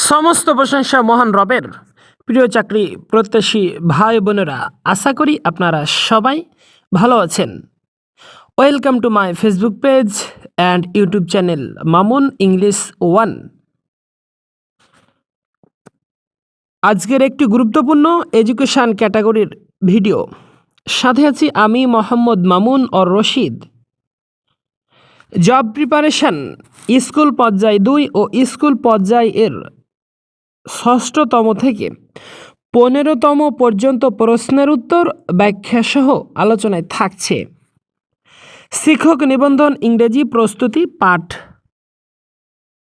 সমস্ত প্রশংসা মহান রবের। প্রিয় চাকরি প্রত্যাশী ভাই বোনেরা, আশা করি আপনারা সবাই ভালো আছেন। Welcome to my Facebook page and YouTube channel Mamun English 1। আজকের একটি গুরুত্বপূর্ণ এডুকেশান ক্যাটাগরির ভিডিও সাথে আছি আমি Mohammad Mamun or Rashid. Job preparation school পর্যায় 2 ও স্কুল পর্যায় এর 6তম থেকে 15তম পর্যন্ত প্রশ্নের উত্তর ব্যাখ্যাসহ আলোচনায় থাকছে। শিক্ষক নিবন্ধন ইংরেজি প্রস্তুতি পাঠ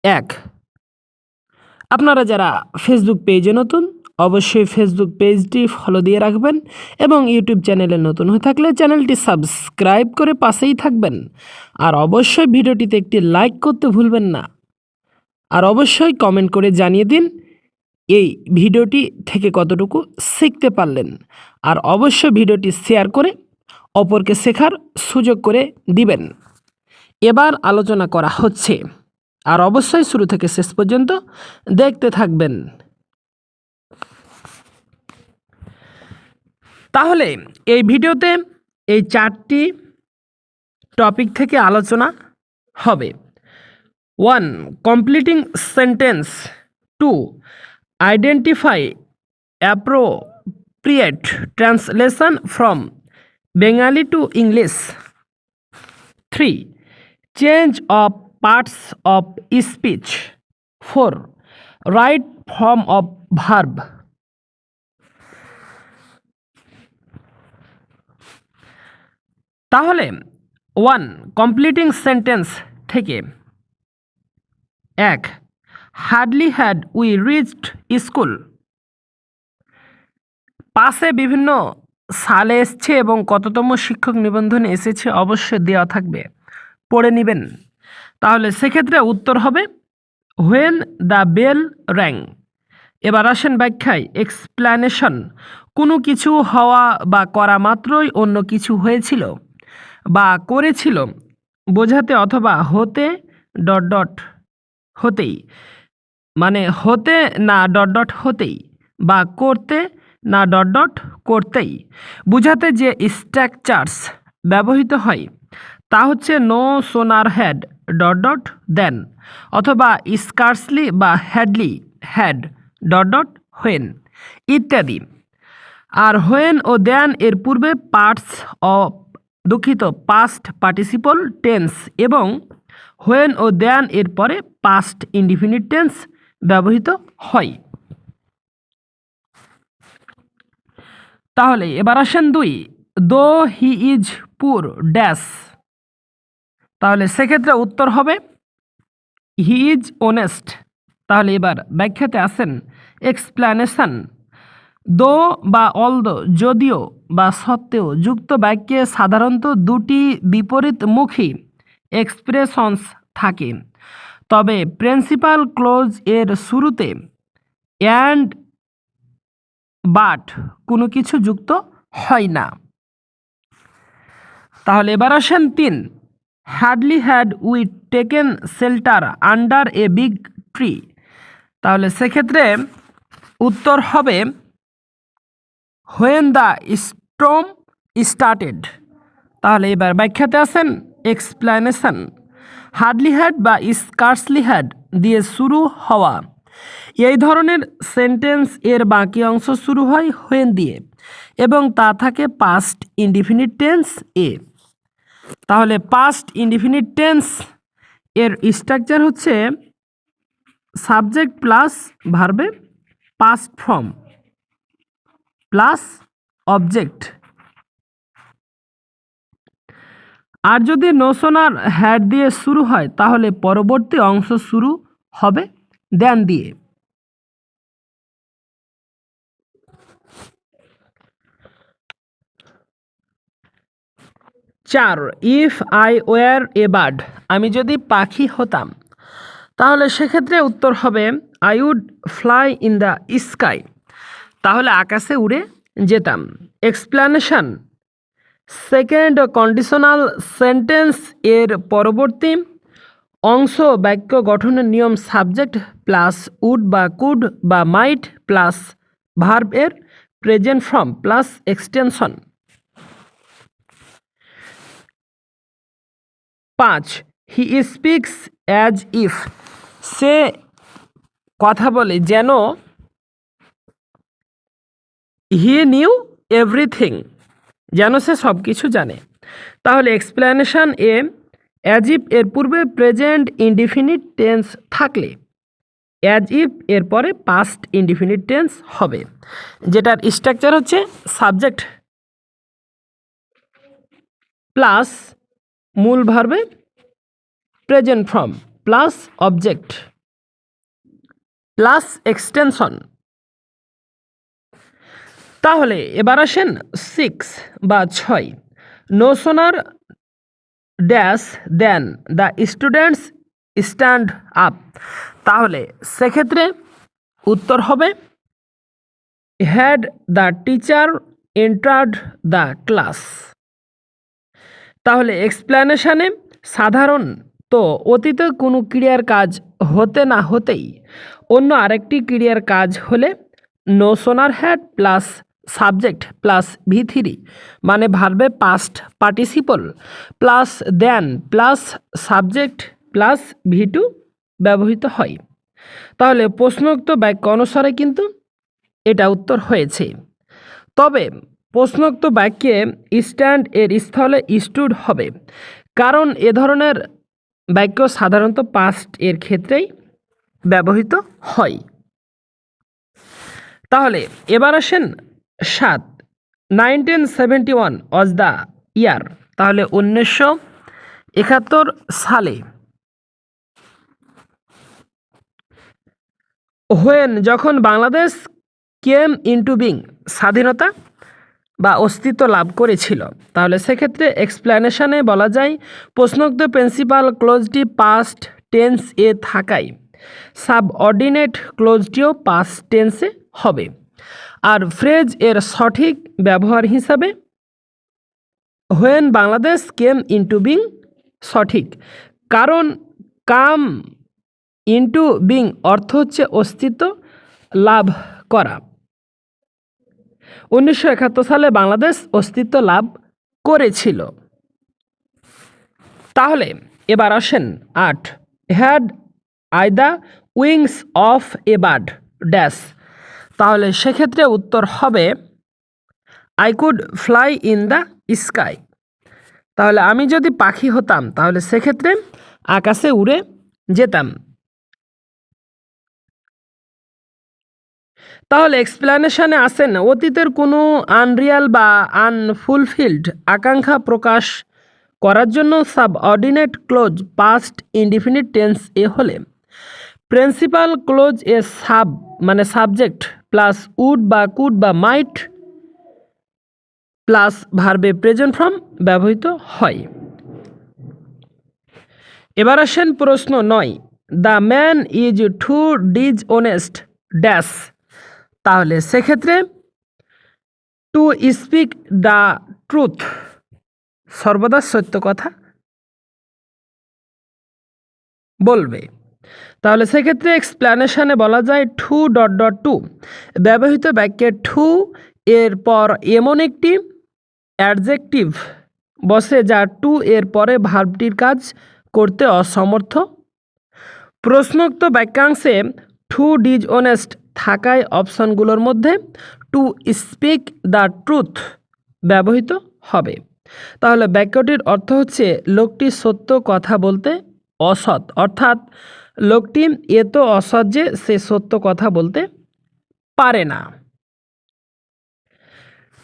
1। আপনারা যারা ফেসবুক পেজে নতুন, অবশ্যই ফেসবুক পেজটি ফলো দিয়ে রাখবেন এবং ইউটিউব চ্যানেলে নতুন হয়ে থাকলে চ্যানেলটি সাবস্ক্রাইব করে পাশেই থাকবেন। আর অবশ্যই ভিডিওটিতে একটি লাইক করতে ভুলবেন না। আর অবশ্যই কমেন্ট করে জানিয়ে দিন এই ভিডিওটি থেকে কতটুকু শিখতে পারলেন। আর অবশ্যই ভিডিওটি শেয়ার করে অপরকে শেখার সুযোগ করে দিবেন। এবার আলোচনা করা হচ্ছে, আর অবশ্যই শুরু থেকে শেষ পর্যন্ত দেখতে থাকবেন। তাহলে এই ভিডিওতে এই 4টি টপিক থেকে আলোচনা হবে। 1. Completing sentence. 2. Identify appropriate translation from Bengali to English. 3. Change of parts of speech. 4. Right form of verb. তাহলে 1. কমপ্লিটিং সেন্টেন্স থেকে 1. Hardly had we reached school. পাশে বিভিন্ন সালে এসছে এবং কততম শিক্ষক নিবন্ধনে এসেছে অবশ্যই দেওয়া থাকবে, পড়ে নেবেন। তাহলে সেক্ষেত্রে উত্তর হবে when the bell rang। এবার আসেন ব্যাখ্যায়। এক্সপ্লানেশন কোনো কিছু হওয়া বা করা মাত্রই অন্য কিছু হয়েছিল বা করেছিল বোঝাতে, অথবা হতে ডট ডট হতেই, মানে হতে না ডট ডট হতেই, বা করতে না ডট ডট করতেই বুঝাতে যে স্ট্রাকচারস ব্যবহৃত হয় তা হচ্ছে no sooner had dot dot দেন, অথবা স্কার্সলি বা hardly had dot dot when ইত্যাদি। আর হোয়েন ও দেন এর পূর্বে parts of past participle tense এবং হোয়েন ও দেন এর পরে পাস্ট ইনডিফিনিট টেন্স ব্যবহৃত হয়। তাহলে এবার আসেন 2. দো হি ইজ পুর ড্যাশ। তাহলে সেক্ষেত্রে উত্তর হবে হি ইজ অনেস্ট। তাহলে এবার ব্যাখ্যাতে আসেন। এক্সপ্লানেশন দো বা অলদো যদিও বা সত্ত্বেও যুক্ত বাক্যে সাধারণত দুটি বিপরীতমুখী এক্সপ্রেশনস থাকে, তবে প্রিন্সিপাল ক্লোজ এর শুরুতে অ্যান্ড বাট কোনো কিছু যুক্ত হয় না। তাহলে এবার আসেন 3. Hardly had we taken shelter under a big tree. তাহলে সেক্ষেত্রে উত্তর হবে হোয়েন দ্য স্টর্ম স্টার্টেড। তাহলে এবার ব্যাখ্যাতে আসেন। এক্সপ্লানেশন হার্ডলি হ্যাড বা স্কার্সলি হ্যাড দিয়ে শুরু হওয়া এই ধরনের সেন্টেন্স এর বাকি অংশ শুরু হয় হোয়েন দিয়ে এবং তা থাকে পাস্ট ইনডিফিনিট টেন্স এ। তাহলে পাস্ট ইনডিফিনিট টেন্স এর স্ট্রাকচার হচ্ছে সাবজেক্ট প্লাস ভার্বে পাস্ট ফর্ম প্লাস অবজেক্ট। আর যদি নোশনার হ্যাড দিয়ে শুরু হয় তাহলে পরবর্তী অংশ শুরু হবে দেন দিয়ে। চার. If I were a bird. আমি যদি পাখি হতাম তাহলে সেক্ষেত্রে উত্তর হবে I would fly in the sky. তাহলে আকাশে উড়ে যেতাম। এক্সপ্লানেশন সেকেন্ড কন্ডিশনাল সেন্টেন্স এর পরবর্তী অংশ বাক্য গঠনের নিয়ম সাবজেক্ট প্লাস উড বা কুড বা মাইট প্লাস ভার্ব এর present form plus extension. 5 he speaks as if, সে কথা বলে যেন হি নিউ এভরিথিং, যেন সে সব কিছু জানে। তাহলে এক্সপ্লেনেশন এ অ্যাজ ইফ এর পূর্বে প্রেজেন্ট ইনডিফিনিট টেন্স থাকলে অ্যাজ ইফ এর পরে পাস্ট ইনডিফিনিট টেন্স হবে, যেটার স্ট্রাকচার হচ্ছে সাবজেক্ট প্লাস মূল ভার্বে present form plus object plus extension. তাহলে এবার আসেন 6 বা 6 no sooner dash then the students stand up. তাহলে সেক্ষেত্রে উত্তর হবে had the teacher entered the class. তাহলে এক্সপ্লেনেশনে সাধারণত অতীতে কোনো ক্রিয়ার কাজ হতে না হতেই অন্য আরেকটি ক্রিয়ার কাজ হলে no sooner had plus subject plus V3 মানে ভার্বে পাস্ট পার্টিসিপল প্লাস দেন প্লাস সাবজেক্ট প্লাস V2 ব্যবহৃত হয়। তাহলে প্রশ্নোক্ত বাক্য অনুসারে কিন্তু এটা উত্তর হয়েছে। তবে প্রশ্নোক্ত বাক্যে স্ট্যান্ড এর স্থলে স্টুড হবে, কারণ এ ধরনের বাক্য সাধারণত পাস্ট এর ক্ষেত্রেই ব্যবহৃত হয়। তাহলে এবার আসেন 7 1971 ওয়াজ দ্য ইয়ার। তাহলে 1971 সালে হোয়েন যখন বাংলাদেশ কেম ইনটু বিং স্বাধীনতা বা অস্তিত্ব লাভ করেছিল। তাহলে সেক্ষেত্রে এক্সপ্লেনেশনে বলা যায় প্রশ্নোক্ত প্রিন্সিপাল ক্লোজটি পাস্ট টেন্স এ থাকায় সাবঅর্ডিনেট ক্লোজটিও পাস্ট টেন্সে হবে। আর ফ্রেজ এর সঠিক ব্যবহার হিসাবে when Bangladesh came into being সঠিক, কারণ কাম ইনটু বিং অর্থ হচ্ছে অস্তিত্ব লাভ করা। 1971 সালে বাংলাদেশ অস্তিত্ব লাভ করেছিল। তাহলে এবার আসেন 8 had I the wings of a bird dash. তাহলে সেক্ষেত্রে উত্তর হবে I could fly in the sky. তাহলে আমি যদি পাখি হতাম তাহলে সেক্ষেত্রে আকাশে উড়ে যেতাম। তাহলে এক্সপ্লেনেশনে আসেন অতীতের কোনো আনরিয়াল বা আনফুলফিলড আকাঙ্ক্ষা প্রকাশ করার জন্য subordinate clause past indefinite tense এ হলে প্রিন্সিপাল ক্লোজ এ মানে সাবজেক্ট প্লাস উড বা কুড বা মাইট প্লাস ভার্বে প্রেজেন্ট ফর্ম ব্যবহৃত হয়। এবার আসেন প্রশ্ন 9 the man is too dishonest dash. তাহলে সেক্ষেত্রে টু স্পিক দ্য ট্রুথ সর্বদা সত্য কথা বলবে। তাহলে সেক্ষেত্রে এক্সপ্লেনেশনে বলা যায় টু ডট ডট টু ব্যবহৃত বাক্যে টু এর পর এমন একটি অ্যাডজেক্টিভ বসে যা টু এর পরে ভার্বটির কাজ করতে অসমর্থ। প্রশ্নোক্ত বাক্যাংশে টু ডিসঅনেস্ট থাকায় অপশনগুলোর মধ্যে টু স্পিক দ্য ট্রুথ ব্যবহৃত হবে। তাহলে বাক্যটির অর্থ হচ্ছে লোকটি সত্য কথা বলতে অসৎ, অর্থাৎ লোকটি এত অসৎ যে সে সত্য কথা বলতে পারে না।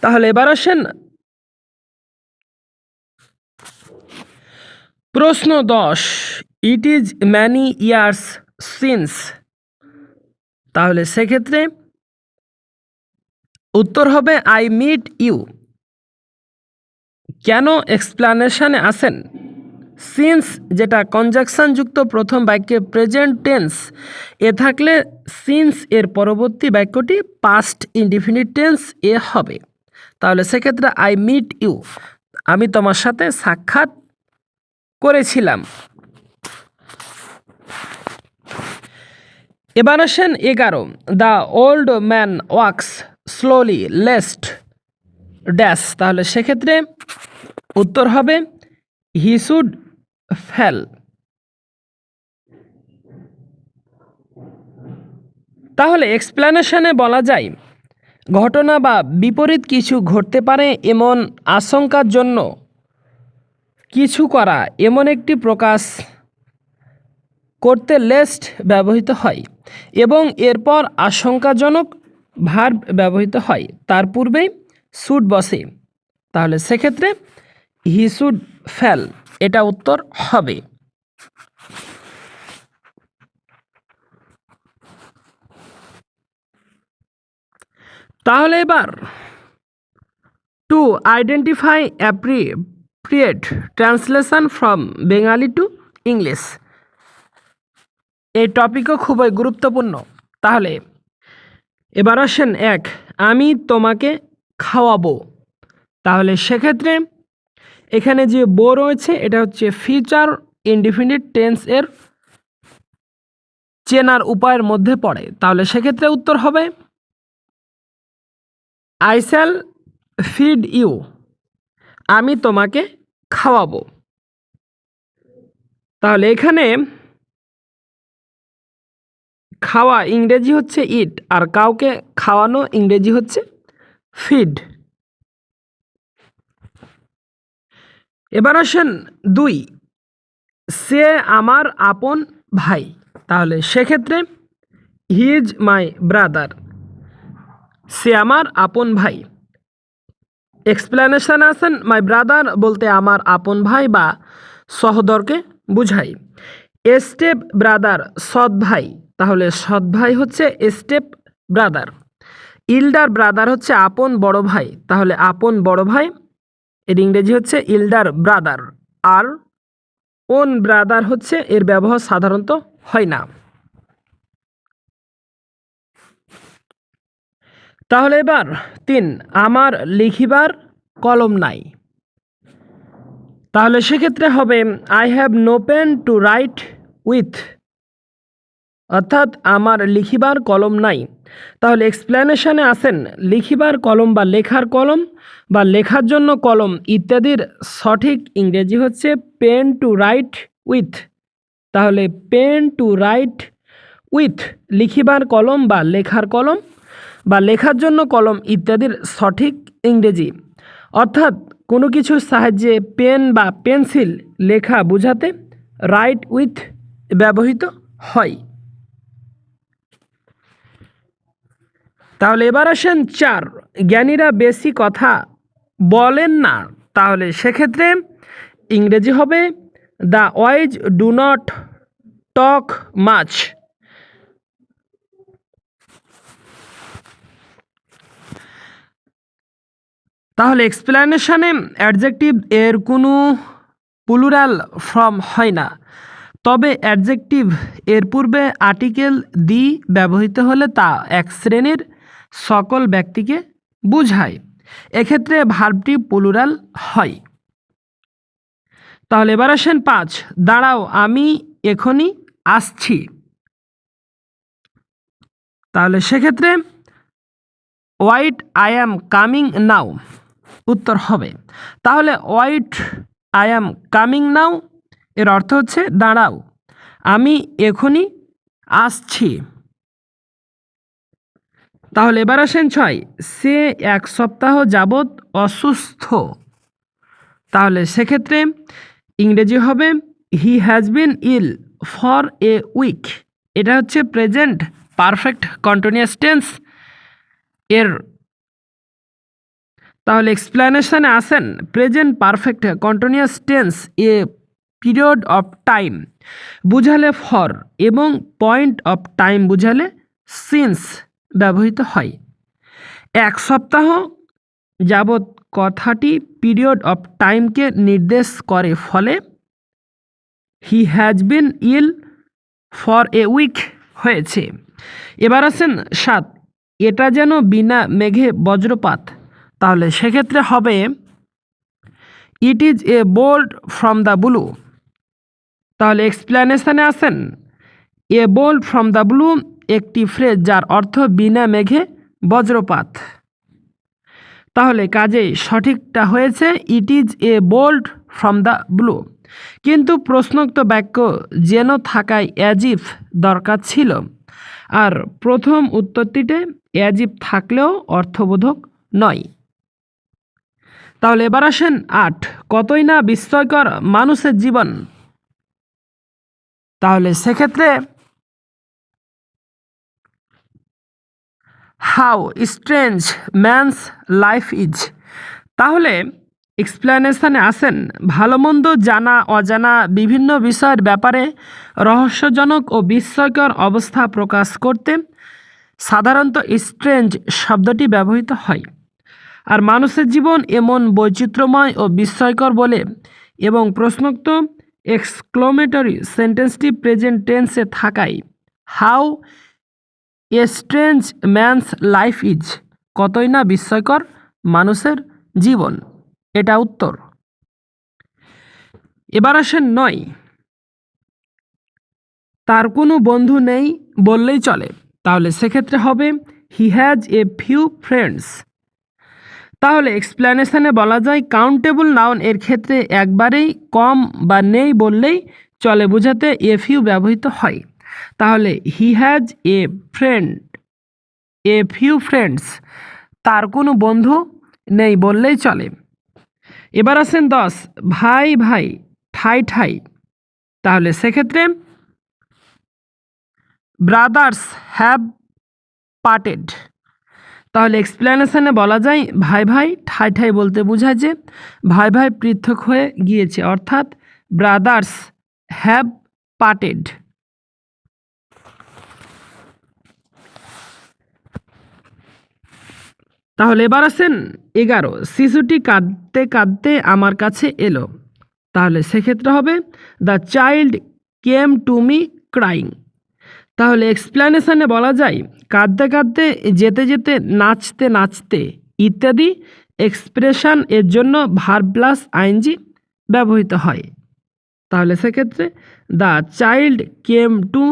তাহলে এবার আসেন প্রশ্ন 10 it is many years since. তাহলে সেক্ষেত্রে উত্তর হবে আই মিট ইউ। কেন এক্সপ্লেনেশনে আসেন সিন্স যেটা কনজাংশন যুক্ত প্রথম বাক্যে প্রেজেন্ট টেন্স এ থাকলে সিন্স এর পরবর্তী বাক্যটি পাস্ট ইনডিফিনিট টেন্স এ হবে। তাহলে সেক্ষেত্রে আই মিট ইউ আমি তোমার সাথে সাক্ষাৎ করেছিলাম। এবার আসেন 11, the old man walks slowly lest dash. তাহলে সেক্ষেত্রে উত্তর হবে হি শুড ফেল। তাহলে এক্সপ্লেনেশনে বলা যায় ঘটনা বা বিপরীত কিছু ঘটতে পারে এমন আশঙ্কার জন্য কিছু করা এমন একটি প্রকাশ করতে লেস্ট ব্যবহৃত হয় এবং এরপর আশঙ্কাজনক ভার্ব ব্যবহৃত হয়, তার পূর্বেই শুড বসে। তাহলে সেক্ষেত্রে হি শুড ফেল এটা উত্তর হবে। তাহলে এবার to identify appropriate translation from Bengali to English, এই টপিকও খুবই গুরুত্বপূর্ণ। তাহলে এবার আসেন 1, আমি তোমাকে খাওয়াবো। তাহলে সেক্ষেত্রে এখানে যে বো রয়েছে এটা হচ্ছে ফিউচার ইনডিফিনিট টেন্স এর চেনার উপায়ের মধ্যে পড়ে। তাহলে সেক্ষেত্রে উত্তর হবে আই শ্যাল ফিড ইউ, আমি তোমাকে খাওয়াবো। তাহলে এখানে খাওয়া ইংরেজি হচ্ছে ইট, আর কাউকে খাওয়ানো ইংরেজি হচ্ছে ফিড। এবার আসেন 2, সে আমার আপন ভাই। তাহলে সেক্ষেত্রে হি ইজ মাই ব্রাদার, সে আমার আপন ভাই। এক্সপ্লেনেশন আছেন মাই ব্রাদার বলতে আমার আপন ভাই বা সহোদরকে বুঝাই। স্টেপ ব্রাদার সৎ ভাই, তাহলে সৎ ভাই হচ্ছে স্টেপ ব্রাদার। ইল্ডার ব্রাদার হচ্ছে আপন বড় ভাই, তাহলে আপন বড় ভাই এর ইংরেজি হচ্ছে ইল্ডার ব্রাদার। আর ওন ব্রাদার হচ্ছে এর ব্যবহার সাধারণত হয় না। তাহলে এবার 3, আমার লিখিবার কলম নাই। তাহলে সেক্ষেত্রে হবে I have no pen to write with, অর্থাৎ আমার লিখিবার কলম নাই। তাহলে এক্সপ্লেনেশনে আসেন লিখিবার কলম বা লেখার কলম বা লেখার জন্য কলম ইত্যাদির সঠিক ইংরেজি হচ্ছে পেন টু রাইট উইথ। তাহলে পেন টু রাইট উইথ লিখিবার কলম বা লেখার কলম বা লেখার জন্য কলম ইত্যাদির সঠিক ইংরেজি, অর্থাৎ কোনো কিছুর সাহায্যে পেন বা পেন্সিল লেখা বোঝাতে রাইট উইথ ব্যবহৃত হয়। তাহলে এবার আসেন 4, জ্ঞানীরা বেশি কথা বলেন না। তাহলে সেক্ষেত্রে ইংরেজি হবে the wise do not talk much. তাহলে এক্সপ্লেনেশনে অ্যাডজেক্টিভ এর কোনো প্লুরাল ফর্ম হয় না, তবে অ্যাডজেক্টিভ এর পূর্বে আর্টিকেল দি ব্যবহৃত হলে তা এক শ্রেণীর সকল ব্যক্তিকে বোঝায়। এক্ষেত্রে ভার্বটি প্লুরাল হয়। তাহলে এবার আসেন 5, দাঁড়াও আমি এখনই আসছি। তাহলে সেক্ষেত্রে wait I am coming now উত্তর হবে। তাহলে wait I am coming now এর অর্থ হচ্ছে দাঁড়াও আমি এখনই আসছি। তাহলে এবার আসেন 6, সে 1 সপ্তাহ যাবৎ অসুস্থ। তাহলে সেক্ষেত্রে ইংরেজি হবে he has been ill for a week. এটা হচ্ছে প্রেজেন্ট পারফেক্ট কন্টিনিউয়াস টেন্স এর। তাহলে এক্সপ্লেনেশনে আসেন প্রেজেন্ট পারফেক্ট কন্টিনিউয়াস টেন্স এ পিরিয়ড অফ টাইম বুঝালে ফর এবং পয়েন্ট অফ টাইম বুঝালে সিন্স ব্যবহৃত হয়। 1 সপ্তাহ যাবৎ কথাটি পিরিয়ড অফ টাইমকে নির্দেশ করে, ফলে he has been ill for a week হয়েছে। এবার আসেন 7, এটা যেন বিনা মেঘে বজ্রপাত। তাহলে সেক্ষেত্রে হবে it is a bolt from the blue. তাহলে এক্সপ্লেনেশনে আসেন a bolt from the blue একটি ফ্রেজ যার অর্থ বিনা মেঘে বজ্রপাত। তাহলে কাজেই সঠিকটা হয়েছে it is a bolt from the blue. কিন্তু প্রশ্নোক্ত বাক্য যেন থাকায় অ্যাজ ইফ দরকার ছিল, আর প্রথম উত্তরটিতে অ্যাজ ইফ থাকলেও অর্থবোধক নয়। তাহলে এবার আসেন 8, কতই না বিস্ময়কর মানুষের জীবন। তাহলে সেক্ষেত্রে how strange man's life is. তাহলে এক্সপ্লেনেশনে আসেন ভালো মন্দ জানা অজানা বিভিন্ন বিষয়ের ব্যাপারে রহস্যজনক ও বিস্ময়কর অবস্থা প্রকাশ করতে সাধারণত স্ট্রেঞ্জ শব্দটি ব্যবহৃত হয়। আর মানুষের জীবন এমন বৈচিত্র্যময় ও বিস্ময়কর বলে এবং প্রশ্নোক্ত এক্সক্লেমেটরি সেন্টেন্সটি প্রেজেন্ট টেন্সে থাকায় how a strange man's life is, কতই না বিস্ময়কর মানুষের জীবন, এটা উত্তর। এবার আসেন 9, তার কোনো বন্ধু নেই বললেই চলে। তাহলে সেক্ষেত্রে হবে he has a few friends. তাহলে এক্সপ্লেনেশনে বলা যায় কাউন্টেবল নাউন এর ক্ষেত্রে একবারেই কম বা নেই বললেই চলে বোঝাতে এ ফিউ ব্যবহৃত হয়। তাহলে he has a few friends, তার কোনো বন্ধু নেই বললেই চলে। এবার আসেন 10, ভাই ভাই ঠাই ঠাই। তাহলে সেক্ষেত্রে ব্রাদার্স হ্যাভ পার্টেড। তাহলে এক্সপ্লেনেশনে বলা যায় ভাই ভাই ঠাই ঠাই বলতে বোঝায় যে ভাই ভাই পৃথক হয়ে গিয়েছে, অর্থাৎ ব্রাদার্স হ্যাভ পার্টেড। তাহলে এবার আসেন 11, শিশুটি কাঁদতে কাঁদতে আমার কাছে এলো। তাহলে সেক্ষেত্রে হবে the child came to me crying. তাহলে এক্সপ্লেনেশনে বলা যায় কাঁদতে কাঁদতে, যেতে যেতে, নাচতে নাচতে ইত্যাদি এক্সপ্রেশন এর জন্য ভার্ব প্লাস আইএনজি ব্যবহৃত হয়। তাহলে সেক্ষেত্রে the child came to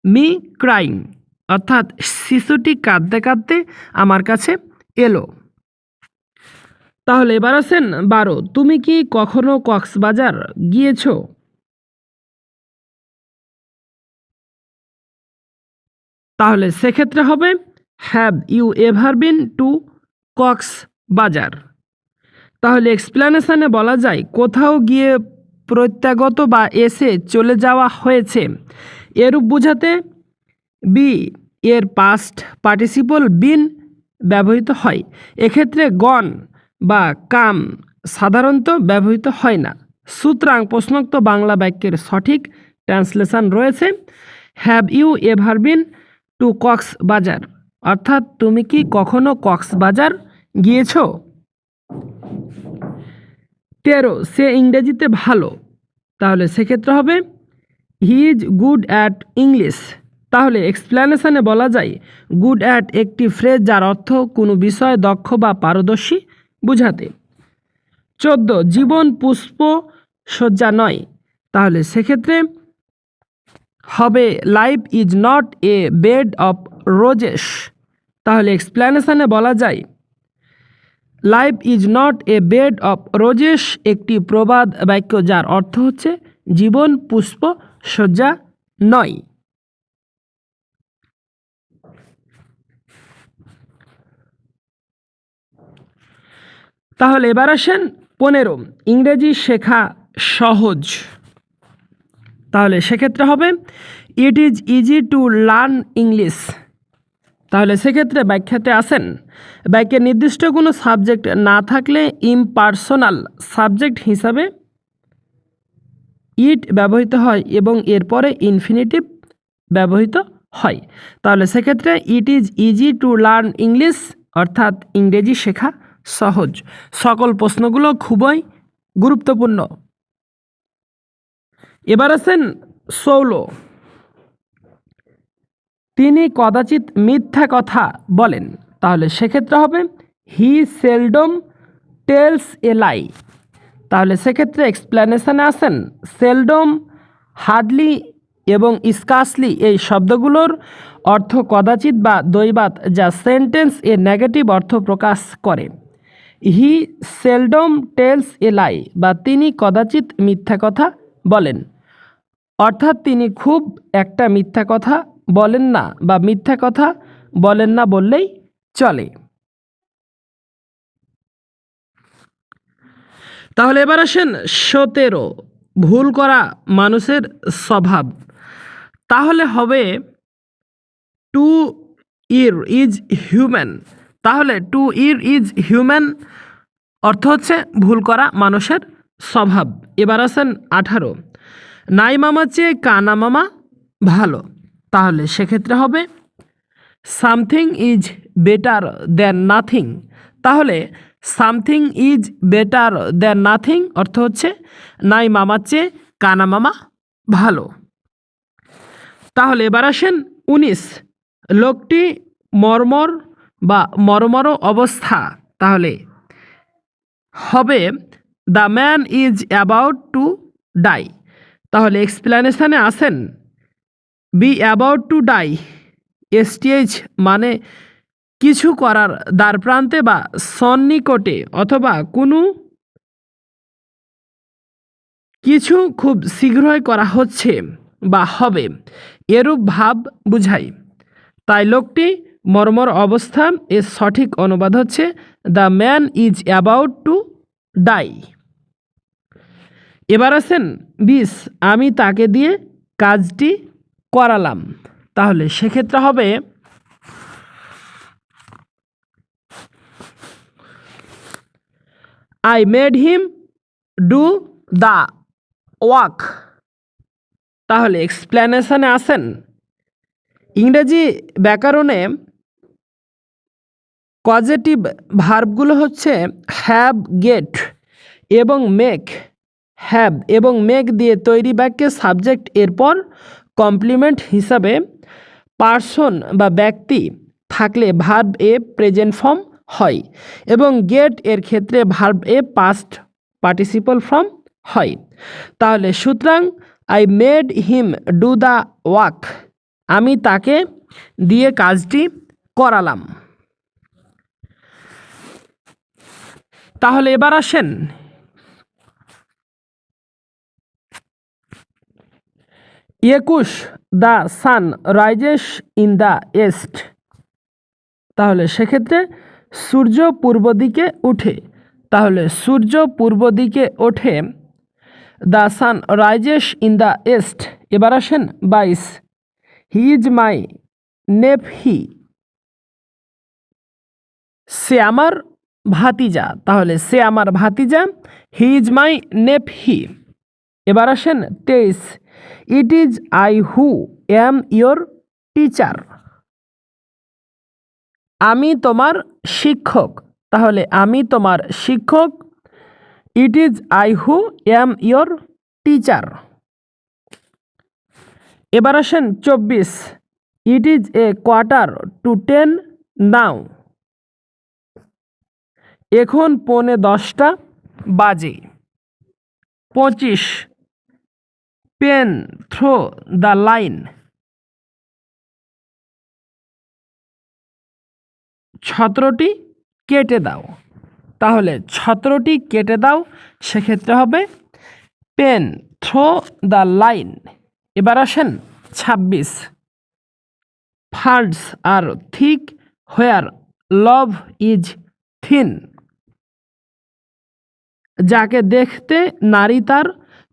me crying, অর্থাৎ শিশুটি কাঁদতে কাঁদতে আমার কাছে এলো। তাহলে এবার আসেন 12, তুমি কি কখনো কক্সবাজার গিয়েছো? তাহলে সেক্ষেত্রে হবে have you ever been to Cox's Bazar. তাহলে এক্সপ্লেনেশনে বলা যায় কোথাও গিয়ে প্রত্যাগত বা এসে চলে যাওয়া হয়েছে, এরূপ বোঝাতে বি এর পাস্ট পার্টিসিপল বিন ব্যবহৃত হয়। এক্ষেত্রে গন বা কাম সাধারণত ব্যবহৃত হয় না। সুতরাং প্রশ্নোক্ত বাংলা বাক্যের সঠিক ট্রান্সলেশন রয়েছে have you ever been to Cox's Bazar, অর্থাৎ তুমি কি কখনো কক্সবাজার গিয়েছো? 13, সে ইংরেজিতে ভালো। তাহলে সেক্ষেত্রে হবে he is good at English. তাহলে এক্সপ্লেনেশনে বলা যায় গুড অ্যাট একটি ফ্রেজ যার অর্থ কোনো বিষয়ে দক্ষ বা পারদর্শী বোঝাতে। 14, জীবন পুষ্প সজ্জা নয়। তাহলে সেক্ষেত্রে হবে life is not a bed of roses. তাহলে এক্সপ্লেনেশনে বলা যায় life is not a bed of roses একটি প্রবাদ বাক্য যার অর্থ হচ্ছে জীবন পুষ্প সজ্জা নয়। তাহলে এবার আসেন 15, ইংরেজি শেখা সহজ। তাহলে সেক্ষেত্রে হবে it is easy to learn English. তাহলে সেক্ষেত্রে ব্যাখ্যাতে আসেন বাক্যে নির্দিষ্ট কোনো সাবজেক্ট না থাকলে ইমপার্সোনাল সাবজেক্ট হিসাবে ইট ব্যবহৃত হয় এবং এরপরে ইনফিনিটিভ ব্যবহৃত হয়। তাহলে সেক্ষেত্রে it is easy to learn English, অর্থাৎ ইংরেজি শেখা সহজ। সকল প্রশ্নগুলো খুবই গুরুত্বপূর্ণ। এবার আছেন 16, তিনি কদাচিৎ মিথ্যা কথা বলেন। তাহলে সেক্ষেত্রে হবে হি সেলডম টেলস এ লাই। তাহলে সেক্ষেত্রে এক্সপ্লেনেশনে আসেন সেলডম, হার্ডলি, এবং স্কার্সলি এই শব্দগুলোর অর্থ কদাচিৎ বা দৈবাৎ, যা সেন্টেন্স এর নেগেটিভ অর্থ প্রকাশ করে। হি সেলডম টেলস এ লাই, বা তিনি কদাচিৎ মিথ্যা কথা বলেন, অর্থাৎ তিনি খুব একটা মিথ্যা কথা বলেন না বা মিথ্যা কথা বলেন না বললেই চলে। তাহলে এবার আসেন 17, ভুল করা মানুষের স্বভাব। তাহলে হবে টু ইর ইজ হিউম্যান। তাহলে টু ইর ইজ হিউম্যান অর্থ হচ্ছে ভুল করা মানুষের স্বভাব। এবার আসেন 18, নাই মামার চেয়ে কানা মামা ভালো। তাহলে সেক্ষেত্রে হবে something is better than nothing. তাহলে something is better than nothing অর্থ হচ্ছে নাই মামার চেয়ে কানা মামা ভালো। তাহলে এবার আসেন 19, লোকটি মর্মর বা মরমর অবস্থা। তাহলে হবে the man is about to die. তাহলে এক্সপ্লেনেশনে আসেন be about to die, STH মানে কিছু করার দ্বার প্রান্তে বা সন্নিকটে, অথবা কোনো কিছু খুব শীঘ্রই করা হচ্ছে বা হবে, এরূপ ভাব বুঝায়। তাই লোকটি মর্মর অবস্থা এর সঠিক অনুবাদ হচ্ছে the man is about to die. এবার আসেন 20, আমি তাকে দিয়ে কাজটি করালাম। তাহলে সেক্ষেত্রে হবে I made him do the walk. তাহলে এক্সপ্লেনেশনে আসেন ইংরেজি ব্যাকরণে কজেটিভ ভার্বগুলো হচ্ছে হ্যাভ, গেট এবং মেক। হ্যাভ এবং মেক দিয়ে তৈরি বাক্যে সাবজেক্ট এরপর কমপ্লিমেন্ট হিসাবে পার্সন বা ব্যক্তি থাকলে ভার্ব এ প্রেজেন্ট ফর্ম হয়, এবং গেট এর ক্ষেত্রে ভার্ব এ পাস্ট পার্টিসিপল ফর্ম হয়। তাহলে সুতরাং I made him do the walk, আমি তাকে দিয়ে কাজটি করালাম। তাহলে এবার আসেন 21, the sun rises in the east. তাহলে সেক্ষেত্রে সূর্য পূর্ব দিকে উঠে। তাহলে সূর্য পূর্ব দিকে ওঠে, the sun rises in the east. এবার আসেন 22, হি ইজ মাই নেফহি, সে আমার ভাতিজা। তাহলে সে আমার ভাতিজা, হি ইজ মাই নেফহি। এবার আসেন 23, it is I who am your teacher, আমি তোমার শিক্ষক। তাহলে আমি তোমার শিক্ষক, it is I who am your teacher. এবার আসেন 24, it is a quarter to 10 now, এখন 9:45 বাজে। 25, পেন থ্রো দ্য লাইন, ছত্রটি কেটে দাও। তাহলে ছত্রটি কেটে দাও, সেক্ষেত্রে হবে পেন থ্রো দ্য লাইন। এবার আসেন 26, funds are thick where love is thin, যাকে দেখতে নারী তার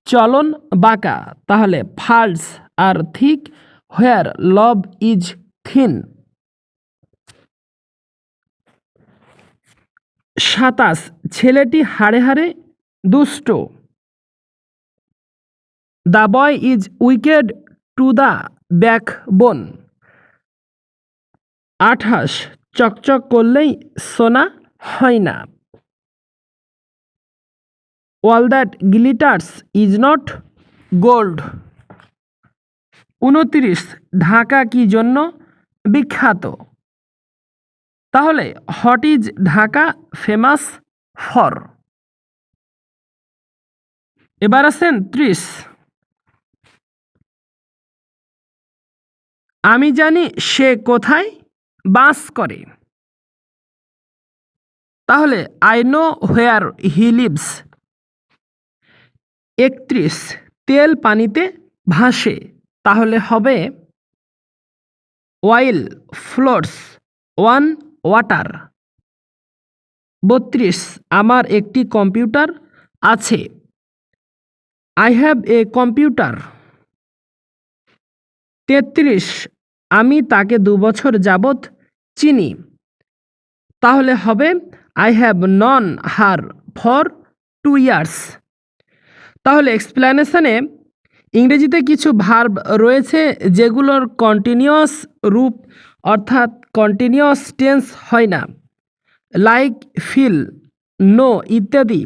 চলন বাঁকা। তাহলে false are thick where love is thin. 27, ছেলেটি হাড়ে হাড়ে দুষ্ট, the boy is wicked to the backbone. 28, চকচক করলেই সোনা হয় না, all that glitters is not gold. 29, Dhaka কি জন্য বিখ্যাত। তাহলে what is Dhaka famous for. এবার আসেন 30, আমি জানি সে কোথায় বাস করে। তাহলে I know where he lives. 31 তেল পানিতে ভাসে, তাহলে হবে অয়েল ফ্লোটস অন ওয়াটার। 32 আমার একটি কম্পিউটার আছে। I have a computer. 33 আমি তাকে 2 বছর যাবৎ চিনি, তাহলে হবে I have known her for 2 years. তাহলে এক্সপ্লেনেশনে ইংরেজিতে কিছু ভার্ব রয়েছে যেগুলোর কন্টিনিউয়াস রূপ অর্থাৎ কন্টিনিউয়াস টেন্স হয় না, লাইক, ফিল, নো ইত্যাদি।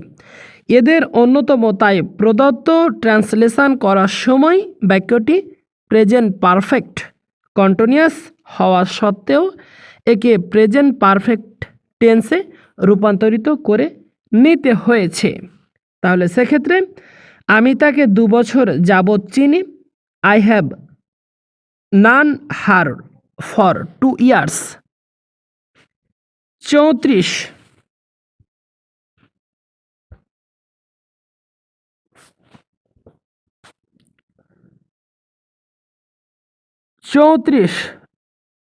এদের অন্যতম, তাই প্রদত্ত ট্রান্সলেশন করার সময় বাক্যটি প্রেজেন্ট পারফেক্ট কন্টিনিউয়াস হওয়া সত্ত্বেও একে প্রেজেন্ট পারফেক্ট টেন্সে রূপান্তরিত করে নিতে হয়েছে। তাহলে সেক্ষেত্রে আমি তাকে 2 বছর যাবৎ চিনি। I have naan her for 2 years. 34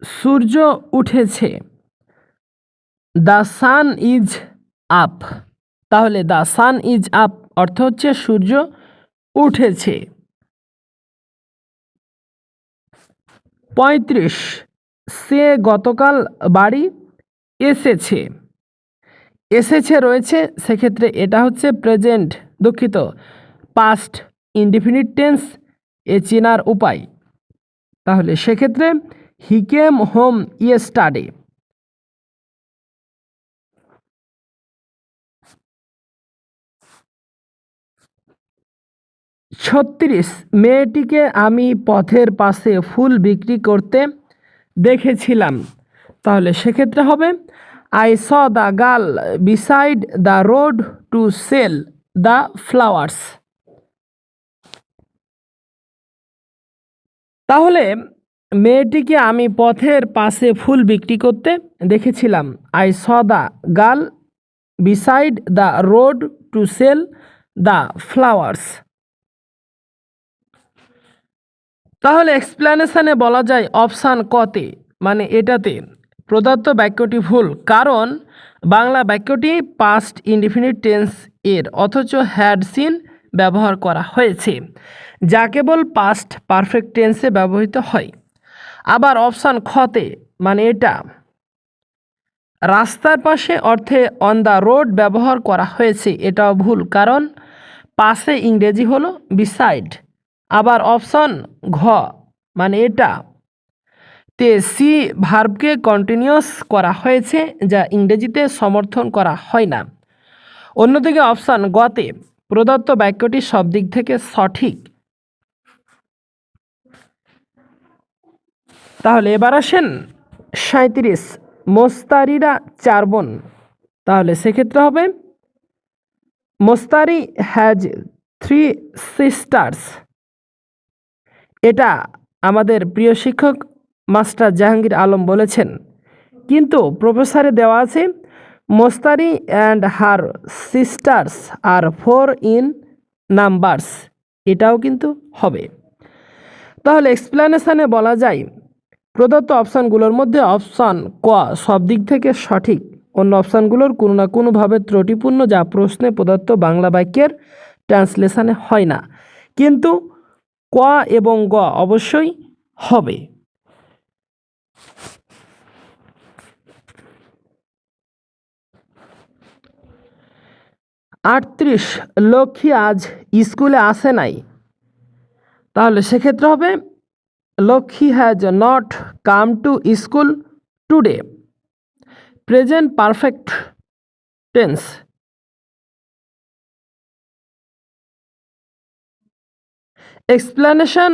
সূর্য উঠেছে। The sun is up. তাহলে দ্য সান ইজ আপ অর্থ হচ্ছে সূর্য উঠেছে। 35 সে গতকাল বাড়ি এসেছে। এসেছে রয়েছে, সেক্ষেত্রে এটা হচ্ছে প্রেজেন্ট, দুঃখিত, পাস্ট ইনডিফিনিট টেন্স এ চেনার উপায়। তাহলে সেক্ষেত্রে হি কেম হোম ইয়েস্টারডে। 36 মেয়েটিকে আমি পথের পাশে ফুল বিক্রি করতে দেখেছিলাম। তাহলে সেক্ষেত্রে হবে I saw the girl beside the road to sell the flowers. তাহলে মেয়েটিকে আমি পথের পাশে ফুল বিক্রি করতে দেখেছিলাম। I saw the girl beside the road to sell the flowers. তাহলে এক্সপ্লেনেশনে বলা যায় অপশান কতে, মানে এটাতে প্রদত্ত বাক্যটি ভুল, কারণ বাংলা বাক্যটি পাস্ট ইনডিফিনিট টেন্স এর অথচ হ্যাড সিন ব্যবহার করা হয়েছে, যা কেবল পাস্ট পারফেক্ট টেন্সে ব্যবহৃত হয়। আবার অপশান খতে, মানে এটা রাস্তার পাশে অর্থে অন দ্য রোড ব্যবহার করা হয়েছে, এটাও ভুল, কারণ পাশে ইংরেজি হলো বিসাইড। আবার অপশন ঘ, মানে এটা তে সি ভার্বকে কন্টিনিউয়াস করা হয়েছে, যা ইংরেজিতে সমর্থন করা হয় না। অন্যদিকে অপশান গতে প্রদত্ত বাক্যটি সব দিক থেকে সঠিক। তাহলে এবার আসেন 37 মোস্তারিরা 4 বোন। তাহলে সেক্ষেত্রে হবে মোস্তারি হ্যাজ 3 সিস্টার্স। এটা আমাদের প্রিয় শিক্ষক মাস্টার জাহাঙ্গীর আলম বলেছেন, কিন্তু প্রফেসরে দেওয়া আছে Mostari and her sisters are 4 in numbers, এটাও কিন্তু হবে। তাহলে এক্সপ্লেনেশনে বলা যায় প্রদত্ত অপশানগুলোর মধ্যে অপশান ক সব দিক থেকে সঠিক, অন্য অপশানগুলোর কোনো না কোনোভাবে ত্রুটিপূর্ণ, যা প্রশ্নে প্রদত্ত বাংলা বাক্যের ট্রান্সলেশনে হয় না, কিন্তু ক এবং গ অবশ্যই হবে। 38 লক্ষ্মী আজ স্কুলে আসে নাই। তাহলে সেক্ষেত্রে হবে Lakshmi has not come to school today, present perfect tense. Explanation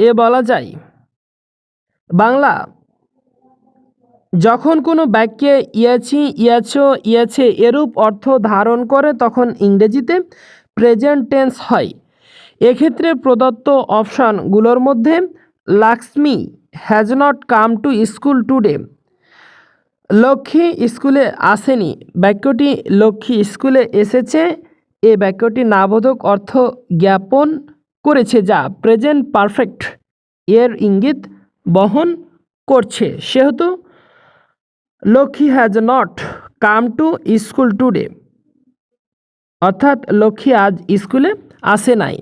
এ বলা যায় বাংলা যখন কোনো বাক্যে ইয়াছি, ইয়াছো, ইয়াছে এরূপ অর্থ ধারণ করে তখন ইংরেজিতে প্রেজেন্ট টেন্স হয়। এক্ষেত্রে প্রদত্ত অপশানগুলোর মধ্যে Laxmi has not come to school today. Lakshmi স্কুলে আসেনি। বাক্যটি লক্ষ্মী স্কুলে এসেছে এই বাক্যটি নাবোধক অর্থ জ্ঞাপন করেছে যা প্রেজেন্ট পারফেক্ট এর ইঙ্গিত বহন করছে। সেহেতু Lakshmi has not come to school today, অর্থাৎ লক্ষ্মী আজ স্কুলে আসে নাই।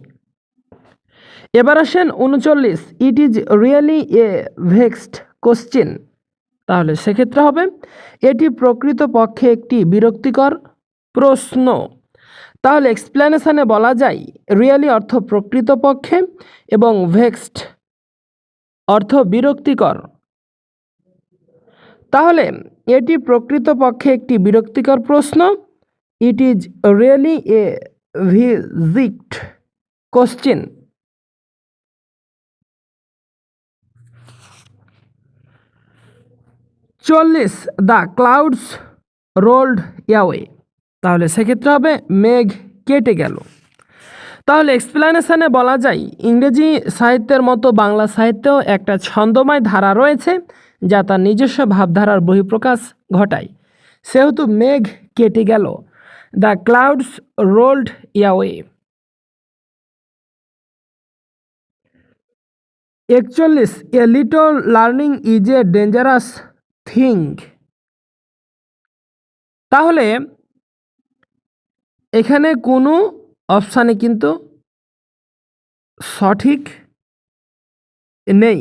এবার আসেন 39, it is really a vexed question. তাহলে সেক্ষেত্রে হবে এটি প্রকৃতপক্ষে একটি বিরক্তিকর প্রশ্ন। তাহলে এক্সপ্লেনেশনে বলা যায় রিয়েলি অর্থ প্রকৃতপক্ষে এবং ভেক্সড অর্থ বিরক্তিকর। তাহলে এটি প্রকৃতপক্ষে একটি বিরক্তিকর প্রশ্ন। ইট is really a visit question. চল্লিশ, দ্য ক্লাউডস রোল্ড অ্যাওয়ে। তাহলে সেক্ষেত্রে হবে মেঘ কেটে গেল। তাহলে এক্সপ্লেনেশনে বলা যায় ইংরেজি সাহিত্যের মতো বাংলা সাহিত্যেও একটা ছন্দময় ধারা রয়েছে যা তার নিজস্ব ভাবধারার বহিঃপ্রকাশ ঘটায়। সেহেতু মেঘ কেটে গেল, the clouds ruled away. 41, a little learning is a dangerous thing. তাহলে এখানে কোনো অপশানে কিন্তু সঠিক নেই।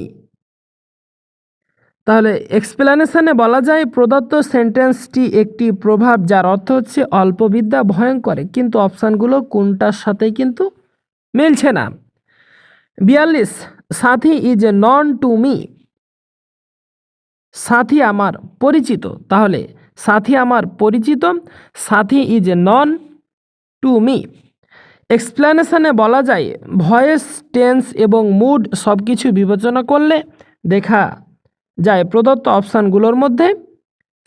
তাহলে এক্সপ্লেনেশনে বলা যায় প্রদত্ত সেন্টেন্সটি একটি প্রভাব যার অর্থ হচ্ছে অল্পবিদ্যা ভয়ঙ্কর, কিন্তু অপশানগুলো কোনটার সাথেই কিন্তু মিলছে না। 42, Sathi is a known to me. Sathi আমার পরিচিত। তাহলে সাথী আমার পরিচিত, Sathi is a known to me. এক্সপ্লেনেশনে বলা যায় ভয়েস, টেন্স এবং মুড সব কিছু বিবেচনা করলে দেখা যায় প্রদত্ত অপশানগুলোর মধ্যে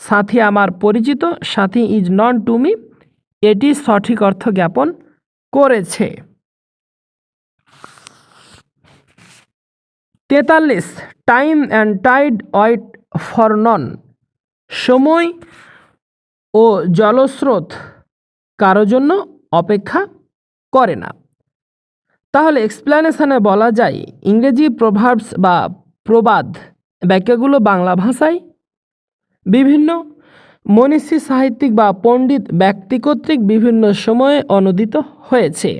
সাথী আমার পরিচিত, Sathi is non to me এটি সঠিক অর্থ জ্ঞাপন করেছে। 43, time and tide wait for none. সময় ও জলস্রোত কারো জন্য অপেক্ষা করে না। তাহলে এক্সপ্লেনেশনে বলা যায় ইংরেজি প্রভার্বস বা প্রবাদ বাক্যগুলো বাংলা ভাষায় বিভিন্ন মনীষী, সাহিত্যিক বা পণ্ডিত ব্যক্তি কর্তৃক বিভিন্ন সময়ে অনূদিত হয়েছে।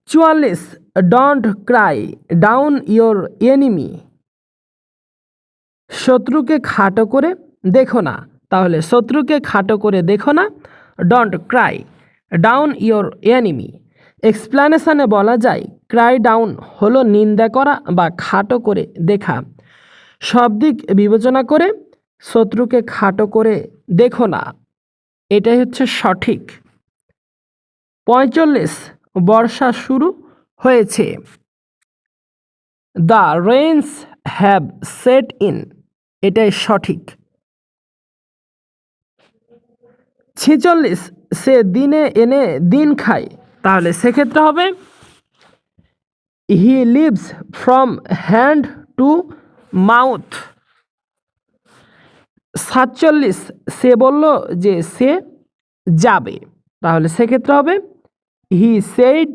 44, don't cry down your enemy. শত্রুকে খাটো করে দেখো না। তাহলে শত্রুকে খাটো করে দেখো না, don't cry down your enemy. এক্সপ্লেনেশনে বলা যায় ক্রাই ডাউন হলো নিন্দা করা বা খাটো করে দেখা। সব দিক বিবেচনা করে শত্রুকে খাটো করে দেখো না, এটাই হচ্ছে সঠিক। 45, বর্ষা শুরু হয়েছে। The rains have set in, এটাই সঠিক। 46, সে দিনে এনে দিন খায়। তাহলে সেক্ষেত্রে হবে he lives from hand to mouth. 47, সে বলল যে সে যাবে। তাহলে সেক্ষেত্রে হবে he said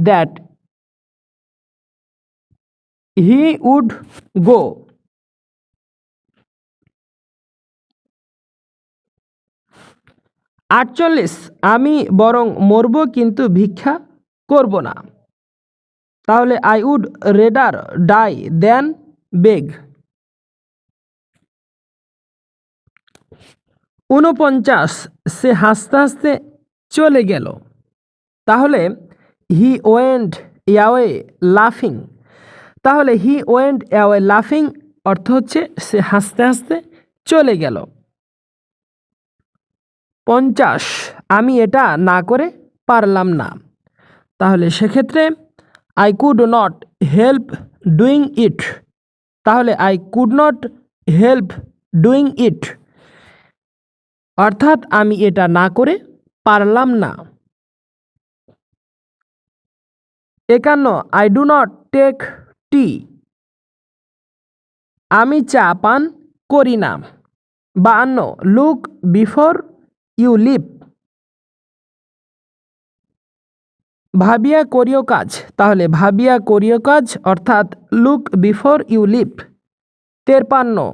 that he would go. 48, আমি বরং মরব কিন্তু ভিক্ষা করব না। তাহলে I would rather die than beg. 49, সে হাসতে হাসতে চলে গেল। তাহলে হি ওয়েন্ট অ্যাওয়ে লাফিং। তাহলে হি ওয়েন্ট অ্যাওয়ে লাফিং অর্থ হচ্ছে সে হাসতে হাসতে চলে গেল। 50, আমি এটা না করে পারলাম না। তাহলে সেক্ষেত্রে I could not help doing it. তাহলে I could not help doing it অর্থাৎ আমি এটা না করে পারলাম না। 51 I do not take tea, আমি চা পান করি না। 52 লুক বিফোর ইউ লিভ, ভাবিয়া করিও কাজ, তাহলে ভাবিয়া করিও কাজ অর্থাৎ look before you leave. 53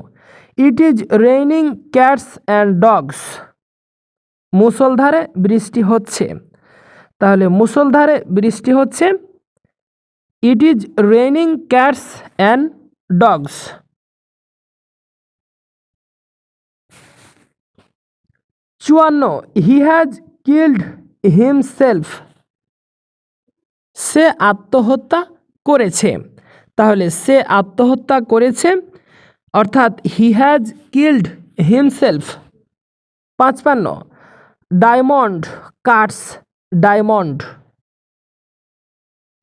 it is raining cats and dogs, মুষলধারে বৃষ্টি হচ্ছে, তাহলে মুষলধারে বৃষ্টি হচ্ছে, it is raining cats and dogs. 54 he has killed himself, সে আত্মহত্যা করেছে, তাহলে সে আত্মহত্যা করেছে অর্থাৎ he has killed himself. 55 diamond cuts diamond,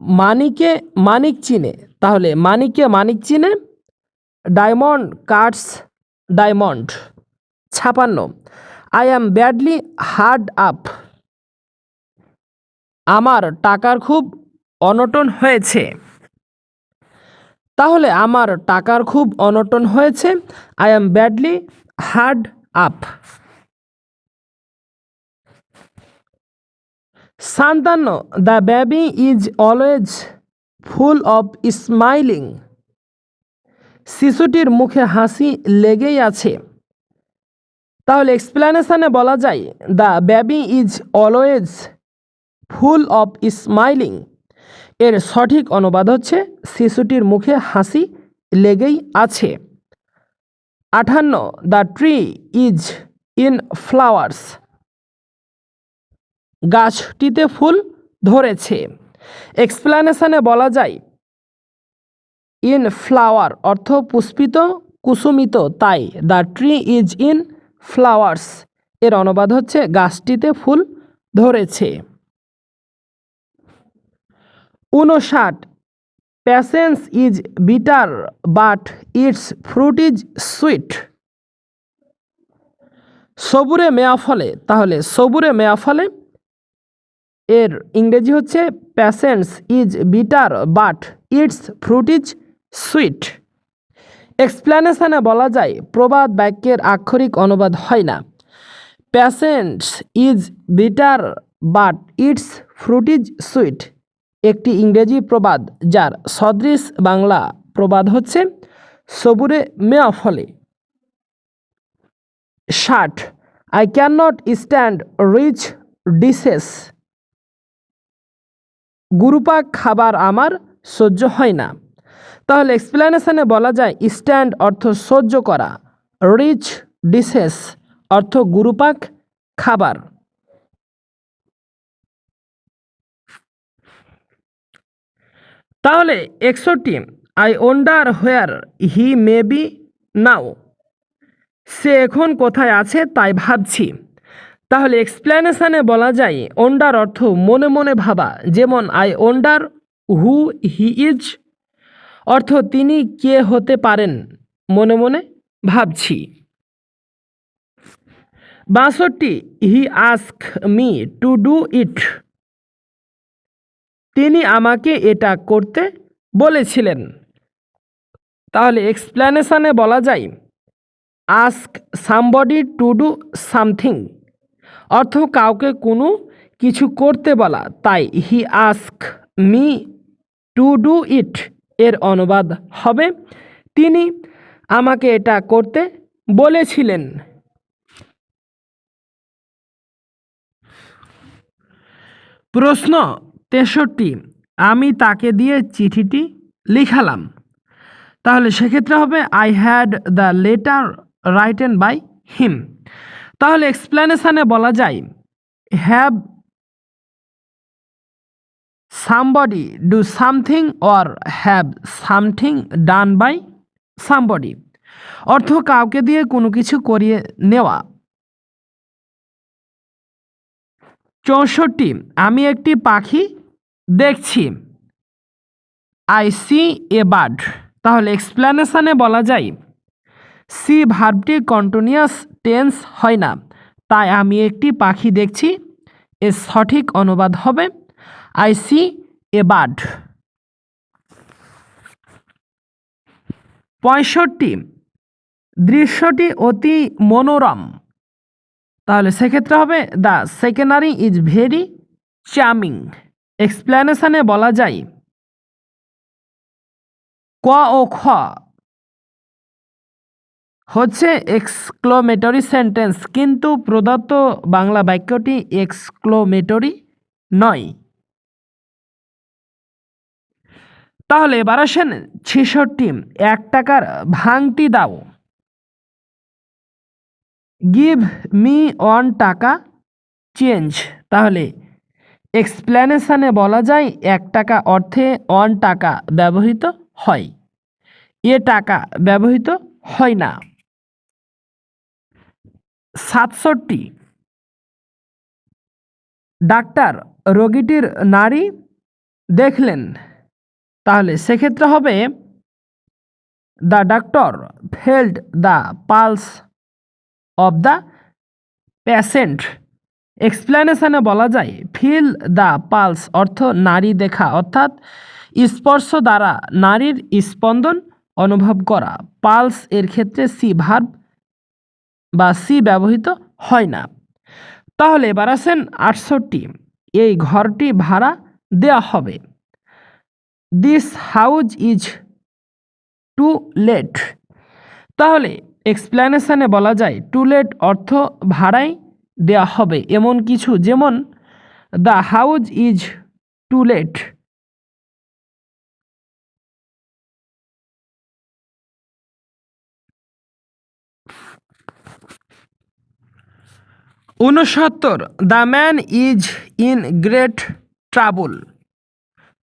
মানিকে মানিক চিনে, তাহলে মানিকে মানিক চিনে, diamond cuts diamond. 56 I am badly hard up, আমার টাকার খুব অনটন হয়েছে, তাহলে আমার টাকার খুব অনটন হয়েছে, I am badly hard up. 57 the baby is always full of smiling, শিশুটির মুখে হাসি লেগেই আছে, তাহলে এক্সপ্লেনেশনে বলা যায় the baby is always full of smiling, এর সঠিক অনুবাদ হচ্ছে শিশুটির মুখে হাসি লেগেই আছে। 58 the tree is in flowers, গাছটিতে ফুল ধরেছে, এক্সপ্লেনেশনে বলা যায় ইন ফ্লাওয়ার অর্থ পুষ্পিত কুসুমিত, তাই the tree is in flowers এর অনুবাদ হচ্ছে গাছটিতে ফুল ধরেছে। 59 patience is bitter but its fruit is sweet, সবুরে মেয়া ফলে, তাহলে সবুরে মেয়া ফলে এর ইংরেজি হচ্ছে patience is bitter but its fruit is sweet. এক্সপ্লেনেশনে বলা যায় প্রবাদ বাক্যের আক্ষরিক অনুবাদ হয় না, patience is bitter but its fruit is sweet একটি ইংরেজি প্রবাদ, যার সদৃশ বাংলা প্রবাদ হচ্ছে সবুরে মেয়া ফলে। 60 I can not stand rich dishes, গুরুপাক খাবার আমার সহ্য হয় না, তাহলে এক্সপ্লেনেশনে বলা যায় স্ট্যান্ড অর্থ সহ্য করা, রিচ ডিশেস অর্থ গুরুপাক খাবার। তাহলে 61 I wonder where he may be now, সে এখন কোথায় আছে তাই ভাবছি, তাহলে এক্সপ্লেনেশনে বলা যায় ওয়ান্ডার অর্থ মনে মনে ভাবা, যেমন I wonder who he is অর্থ তিনি কে হতে পারেন, মনে মনে ভাবছি। 62 he ask me to do it, তিনি আমাকে এটা করতে বলেছিলেন, তাহলে এক্সপ্লেনেশনে বলা যায় ask somebody to do something অর্থ কাউকে কোনো কিছু করতে বলা, তাই he ask me to do it এর অনুবাদ হবে তিনি আমাকে এটা করতে বলেছিলেন। প্রশ্ন 63 আমি তাকে দিয়ে চিঠিটি লিখালাম, তাহলে সেক্ষেত্রে হবে I had the letter written by him, তাহলে এক্সপ্লেনেশনে বলা যায় have somebody do something or have something done by somebody অর্থ কাউকে দিয়ে কোনো কিছু করিয়ে নেওয়া। 64 আমি একটি পাখি দেখছি, আই সি এ বার্ড, তাহলে এক্সপ্লেনেশনে বলা যায় সি ভার্বটি কন্টিনিউয়াস টেন্স হয় না, তাই আমি একটি পাখি দেখছি এর সঠিক অনুবাদ হবে আই সি এ বার্ড। 65 দৃশ্যটি অতি মনোরম। তাহলে সেক্ষেত্রে হবে the scenery is very charming. এক্সপ্লেনেশনে বলা যায় ক ও খ হচ্ছে এক্সক্লোমেটরি সেন্টেন্স, কিন্তু প্রদত্ত বাংলা বাক্যটি এক্সক্লোমেটরি নয়। তাহলে এবার আসেন 66 1 টাকার ভাঙটি দাও। গিভ মি 1 টাকা চেঞ্জ। তাহলে এক্সপ্লেনেশনে বলা যায় 1 টাকা অর্থে 1 টাকা ব্যবহৃত হয়, এ টাকা ব্যবহৃত হয় না। 67 ডাক্তার রোগীটির নাড়ি দেখলেন। তাহলে সেক্ষেত্রে হবে the doctor felt the pulse of the patient. এক্সপ্লেনেশনে বলা যায় ফিল দ্য পালস অর্থ নারী দেখা, অর্থাৎ স্পর্শ দ্বারা নারীর স্পন্দন অনুভব করা। পালস এর ক্ষেত্রে সি ভার্ব বা সি ব্যবহৃত হয় না। তাহলে এবার আসেন 68 এই ঘরটি ভাড়া দেওয়া হবে। This house is to let. তাহলে এক্সপ্লেনেশনে বলা যায় টু লেট অর্থ ভাড়ায় দেওয়া হবে এমন কিছু, যেমন the house is to let. 69 the man is in great trouble.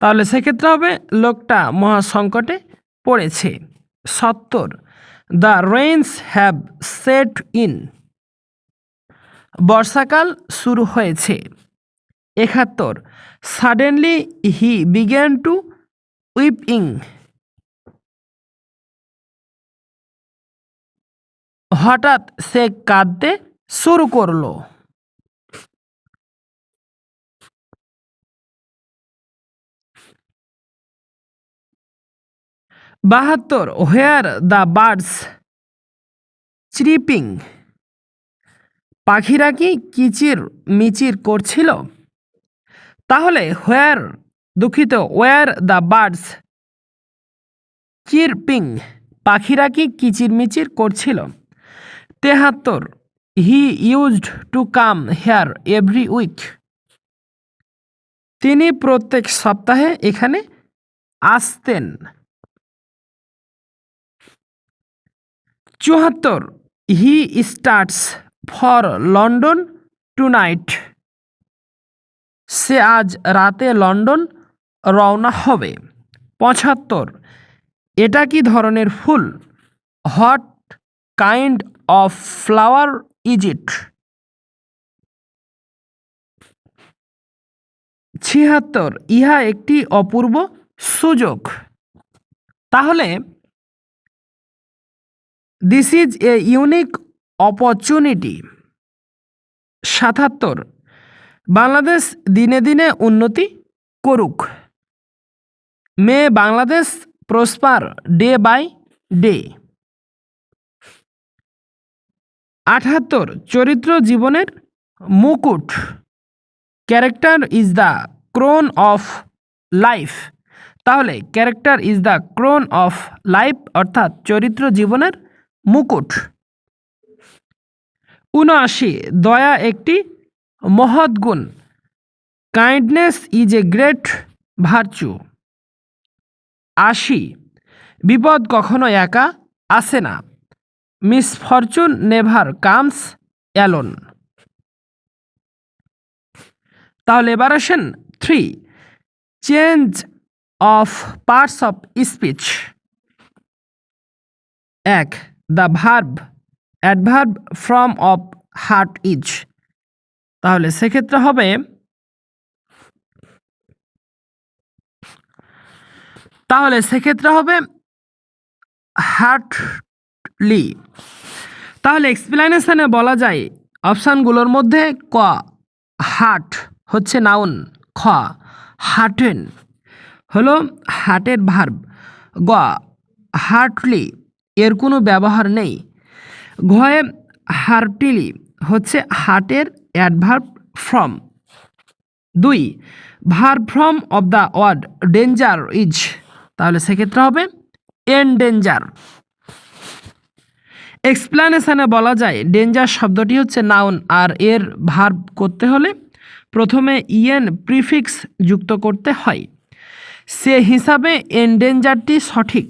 তাহলে সেক্ষেত্রে হবে লোকটা মহা সংকটে পড়েছে। 70 the rains have set in. বর্ষাকাল শুরু হয়েছে। 71 suddenly he began to weeping. হঠাৎ সে কাঁদতে শুরু করলো। 72 হোয়ার দ্য বার্ডস চিরিপিং। পাখিরা কি কিচির মিচির করছিল? তাহলে ওয়ার দ্য বার্ডস চিরপিং, পাখিরা কি কিচিরমিচির করছিল? 73 he used to come here every week. তিনি প্রত্যেক সপ্তাহে এখানে আসতেন। 74 he starts for London tonight. সে আজ রাতে লন্ডন রওনা হবে। 75 এটা কি ধরনের ফুল? What kind of flower is it? 76 ইহা একটি অপূর্ব সুযোগ। তাহলে this is a unique opportunity. 77 Bangladesh দিনে দিনে উন্নতি করুক। May Bangladesh prosper day by day. 78 চরিত্র জীবনের মুকুট। Character is the crown of life. তাহলে character is the crown of life অর্থাৎ চরিত্র জীবনের মুকুট। 79 দয়া একটি মহৎ গুণ। Kindness is a great virtue. 80 বিপদ কখনো একা আসে না। Misfortune never comes alone. তাহলে এবার আসেন 3 change of parts of speech. 1 the verb adverb form of heart is. তাহলে সেক্ষেত্রে হবে হার্টলি। তাহলে এক্সপ্লেনেশনে বলা যায় অপশানগুলোর মধ্যে ক হার্ট হচ্ছে নাউন, খ হার্টেন হলো হার্টের ভার্ব। গ হার্টলি এর কোনো ব্যবহার নেই। ঘয়ে হার্টিলি হচ্ছে হার্টের adverb form. 2 verb form of the word danger is, তাহলে সেক্ষেত্রে হবে এন্ডেঞ্জার। এক্সপ্লেনেশনে বলা যায় ডেঞ্জার শব্দটি হচ্ছে নাউন, আর এর ভার্ব করতে হলে প্রথমে ইএন প্রিফিক্স যুক্ত করতে হয়। সে হিসাবে এন্ডেঞ্জারটি সঠিক।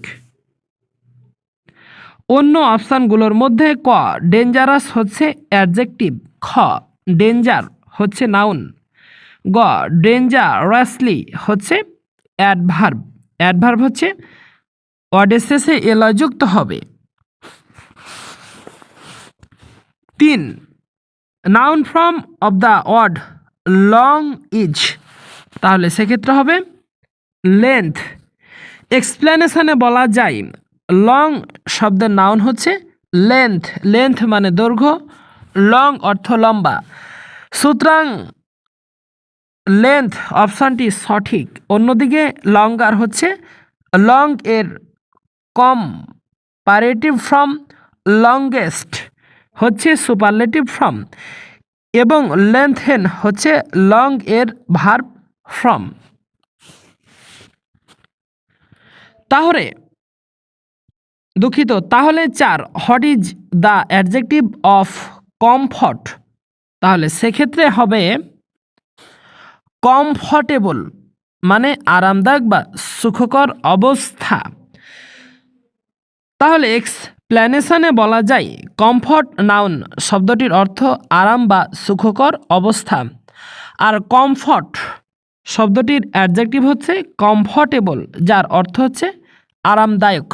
অন্য অপশানগুলোর মধ্যে ক ডেঞ্জারাস হচ্ছে অ্যাডজেক্টিভ, খ ডেঞ্জার হচ্ছে নাউন, গ ডেঞ্জারাসলি হচ্ছে অ্যাডভার্ব। অ্যাডভার্ব হচ্ছে ওয়ার্ডের শেষে এলয় যুক্ত হবে। 3 noun form of the word long is, তাহলে সেক্ষেত্রে হবে লেন্থ। এক্সপ্লেনেশনে বলা যায় লং শব্দের নাউন হচ্ছে লেন্থ। লেন্থ মানে দৈর্ঘ্য, লং অর্থ লম্বা, সুতরাং লেন্থ অপশানটি সঠিক। অন্যদিকে লঙ্গার হচ্ছে লং এর কম্পারেটিভ ফর্ম, লংগেস্ট হচ্ছে সুপারলেটিভ ফর্ম, এবং লেন্থেন হচ্ছে লং এর ভার্ব ফর্ম। তাহলে 4 what is the adjective of comfort, তাহলে সেক্ষেত্রে হবে কমফর্টেবল মানে আরামদায়ক বা সুখকর অবস্থা। তাহলে এক্সপ্লেনেশনে বলা যায় কমফর্ট নাউন শব্দটির অর্থ আরাম বা সুখকর অবস্থা, আর কমফর্ট শব্দটির অ্যাডজেক্টিভ হচ্ছে কমফর্টেবল, যার অর্থ হচ্ছে আরামদায়ক।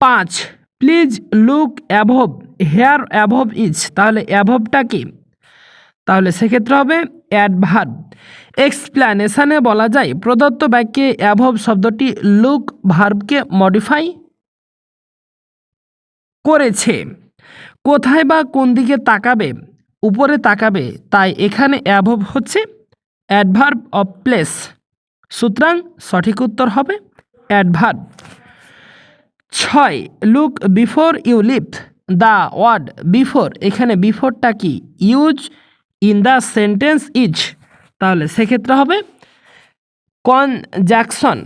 5 please look above here above is, তাহলে অ্যাভবটা কি, তাহলে সেক্ষেত্রে হবে অ্যাডভার্ব। এক্সপ্লেনেশনে বলা যায় প্রদত্ত বাক্যে অ্যাভব শব্দটি লুক ভার্বকে মডিফাই করেছে। কোথায় বা কোন দিকে তাকাবে, উপরে তাকাবে, তাই এখানে অ্যাভব হচ্ছে অ্যাডভার্ব অফ প্লেস, সুতরাং সঠিক উত্তর হবে adverb. 6 look before you leave the word before, এখানে বিফোরটা কি, use in the sentence is, তাহলে সেক্ষেত্রে হবে কনজাংশন।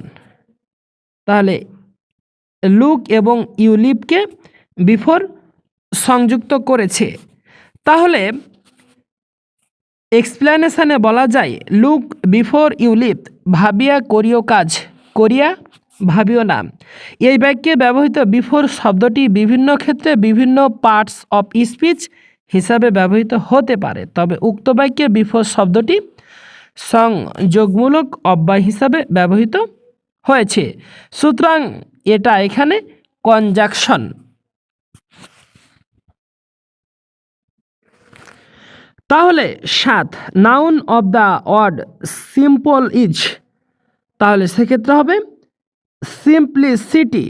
তাহলে লুক এবং ইউ লিভকে বিফোর সংযুক্ত করেছে। তাহলে এক্সপ্লেনেশনে বলা যায় লুক বিফোর ইউ লিভ ভাবিয়া করিও কাজ, করিয়া ভাবিও না। এই বাক্যে ব্যবহৃত বিফোর শব্দটি বিভিন্ন ক্ষেত্রে বিভিন্ন পার্টস অফ স্পিচ হিসাবে ব্যবহৃত হতে পারে, তবে উক্ত বাক্যে বিফোর শব্দটি সংযোগমূলক অব্যয় হিসাবে ব্যবহৃত হয়েছে, সুতরাং এটা এখানে কনজাংশন। তাহলে 7 noun of the word simple is, তাহলে সেক্ষেত্রে হবে সিম্পলিসিটি।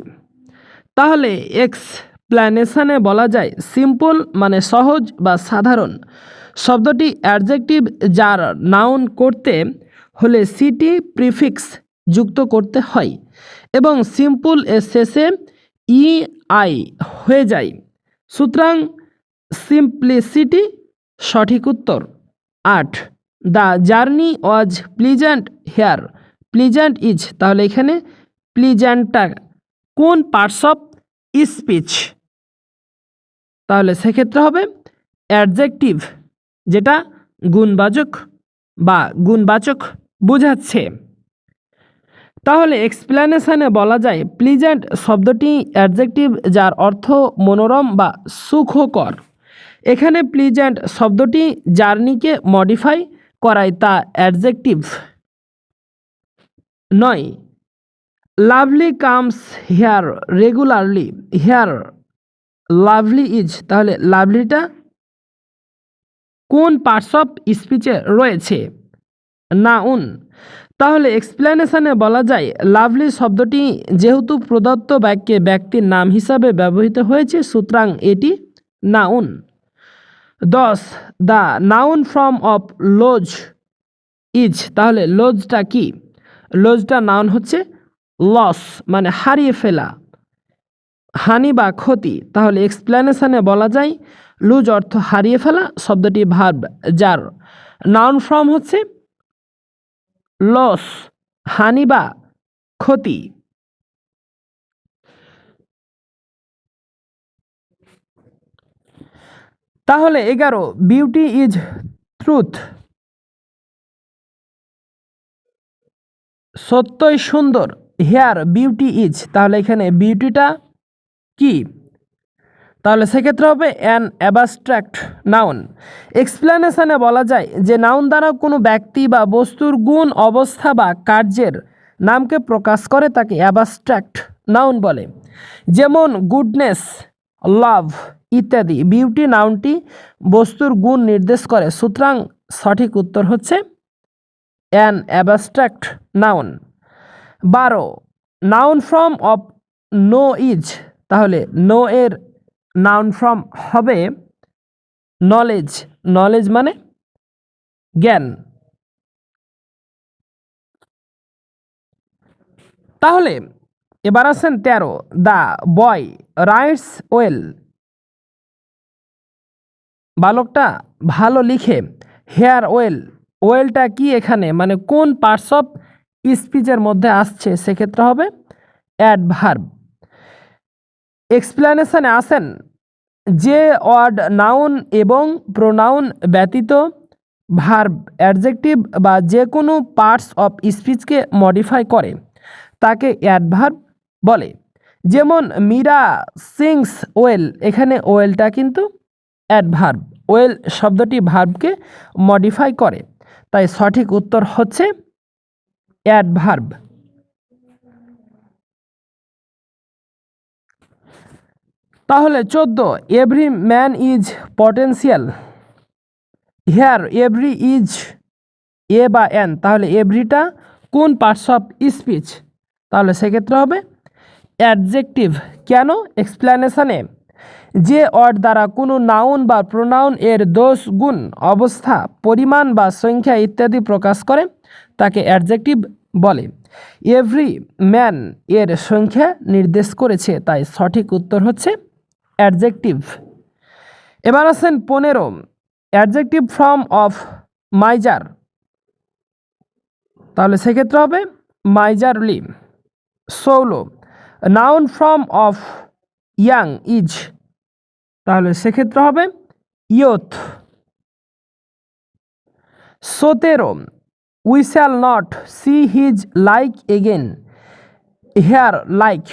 তাহলে এক্সপ্লেনেশনে বলা যায় সিম্পল মানে সহজ বা সাধারণ। শব্দটি অ্যাডজেক্টিভ, যার নাউন করতে হলে সিটি প্রিফিক্স যুক্ত করতে হয় এবং সিম্পল এর শেষে ই আই হয়ে যায়, সুতরাং সিম্পলিসিটি সঠিক উত্তর। 8 the journey was pleasant here pleasant is, তাহলে এখানে প্লিজেন্টটা কোন পার্টস অফ স্পিচ, তাহলে সেক্ষেত্রে হবে অ্যাডজেক্টিভ, যেটা গুণবাচক বা গুণবাচক বোঝাচ্ছে। তাহলে এক্সপ্লেনেশনে বলা যায় প্লিজেন্ট শব্দটি অ্যাডজেক্টিভ, যার অর্থ মনোরম বা সুখকর। এখানে প্লিজেন্ট শব্দটি জার্নিকে মডিফাই করায়, তা adjective. 9 lovely comes here regularly here lovely is, তাহলে লাভলিটা কোন পার্টস অফ স্পিচে রয়েছে, নাউন। তাহলে এক্সপ্লেনেশনে বলা যায় লাভলি শব্দটি যেহেতু প্রদত্ত বাক্যে ব্যক্তির নাম হিসাবে ব্যবহৃত হয়েছে, সুতরাং এটি noun. 10 the noun form of লোজ is, তাহলে লজটা কি? লজটা নাউন হচ্ছে লস মানে হারিয়ে ফেলা, হানি বা ক্ষতি। তাহলে এক্সপ্লেনেশনে বলা যায় লুজ অর্থ হারিয়ে ফেলা, শব্দটি ভার্ব যার নাউন ফর্ম হচ্ছে লস, হানি বা ক্ষতি। তাহলে 11 বিউটি ইজ ট্রুথ, সত্যই সুন্দর। হেয়ার বিউটি ইজ, তাহলে এখানে বিউটিটা কি? তাহলে সেক্ষেত্রে হবে অ্যান অ্যাবস্ট্রাক্ট নাউন। এক্সপ্লেনেশনে বলা যায় যে নাউন দ্বারা কোনো ব্যক্তি বা বস্তুর গুণ, অবস্থা বা কার্যের নামকে প্রকাশ করে তাকে অ্যাবস্ট্রাক্ট নাউন বলে। যেমন গুডনেস, লাভ ইত্যাদি। বিউটি নাউনটি বস্তুর গুণ নির্দেশ করে, সুতরাং সঠিক উত্তর হচ্ছে an abstract noun. 12 noun form of know is, তাহলে নো এর নাউন ফর্ম হবে নলেজ। নলেজ মানে জ্ঞান। তাহলে এবার আসেন 13 দ্য বয় রাইটস ওয়েল, বালকটা ভালো লিখে। হেয়ার ওয়েল, ওয়েলটা কি এখানে মানে কোন পার্টস অফ স্পিচের মধ্যে আসছে? সেক্ষেত্রে হবে অ্যাডভার্ব। এক্সপ্লেনেশনে আসেন যে ওয়ার্ড নাউন এবং প্রোনাউন ব্যতীত ভার্ব, অ্যাডজেক্টিভ বা যে কোনো পার্টস অফ স্পিচকে মডিফাই করে তাকে অ্যাডভার্ব বলে। যেমন মীরা সিংস ওয়েল, এখানে ওয়েলটা কিন্তু অ্যাডভার্ব। ওয়েল শব্দটি ভার্বকে মডিফাই করে, তাই সঠিক উত্তর হচ্ছে অ্যাডভার্ব। তাহলে 14 every man is potential. Here every is a বা এন, তাহলে এভরিটা কোন পার্টস অফ স্পিচ? তাহলে সেক্ষেত্রে হবে অ্যাডজেক্টিভ। কেন? এক্সপ্লেনেশনে যে ওয়ার্ড দ্বারা কোনো নাউন বা প্রোনাউন এর দোষ, গুণ, অবস্থা, পরিমাণ বা সংখ্যা ইত্যাদি প্রকাশ করে তাকে অ্যাডজেক্টিভ বলে। এভরি ম্যান এর সংখ্যা নির্দেশ করেছে, তাই সঠিক উত্তর হচ্ছে অ্যাডজেক্টিভ। এবার আসেন 15 অ্যাডজেক্টিভ ফর্ম অফ মাইজার, তাহলে সেক্ষেত্রে হবে miserly. 16 noun form of young is, তাহলে সেক্ষেত্রে হবে youth. 17 we shall not see his like again. Here like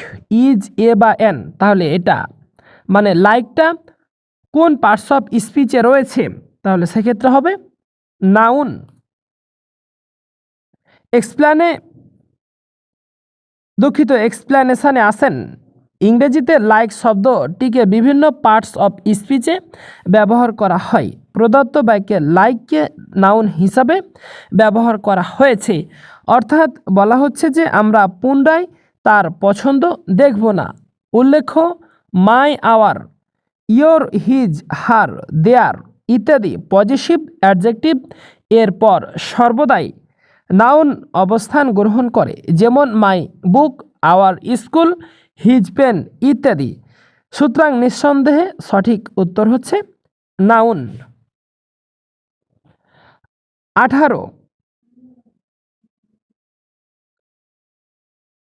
is a বা এন, তাহলে এটা মানে লাইকটা কোন পার্টস অফ স্পিচে রয়েছে? তাহলে সেক্ষেত্রে হবে নাউন। এক্সপ্লেনেশনে আসেন ইংরেজিতে লাইক শব্দটিকে বিভিন্ন পার্টস অফ স্পিচে ব্যবহার করা হয়। প্রদত্ত বাক্যে লাইককে নাউন হিসাবে ব্যবহার করা হয়েছে, অর্থাৎ বলা হচ্ছে যে আমরা পুনরায় তার পছন্দ দেখব না। উল্লেখ্য মাই, আওয়ার, ইয়োর, হিজ, হার, দেয়ার ইত্যাদি পজিটিভ অ্যাডজেক্টিভ এর পর সর্বদাই নাউন অবস্থান গ্রহণ করে, যেমন my book, our school, his pen ইত্যাদি। সুতরাং নিঃসন্দেহে সঠিক উত্তর হচ্ছে noun. 18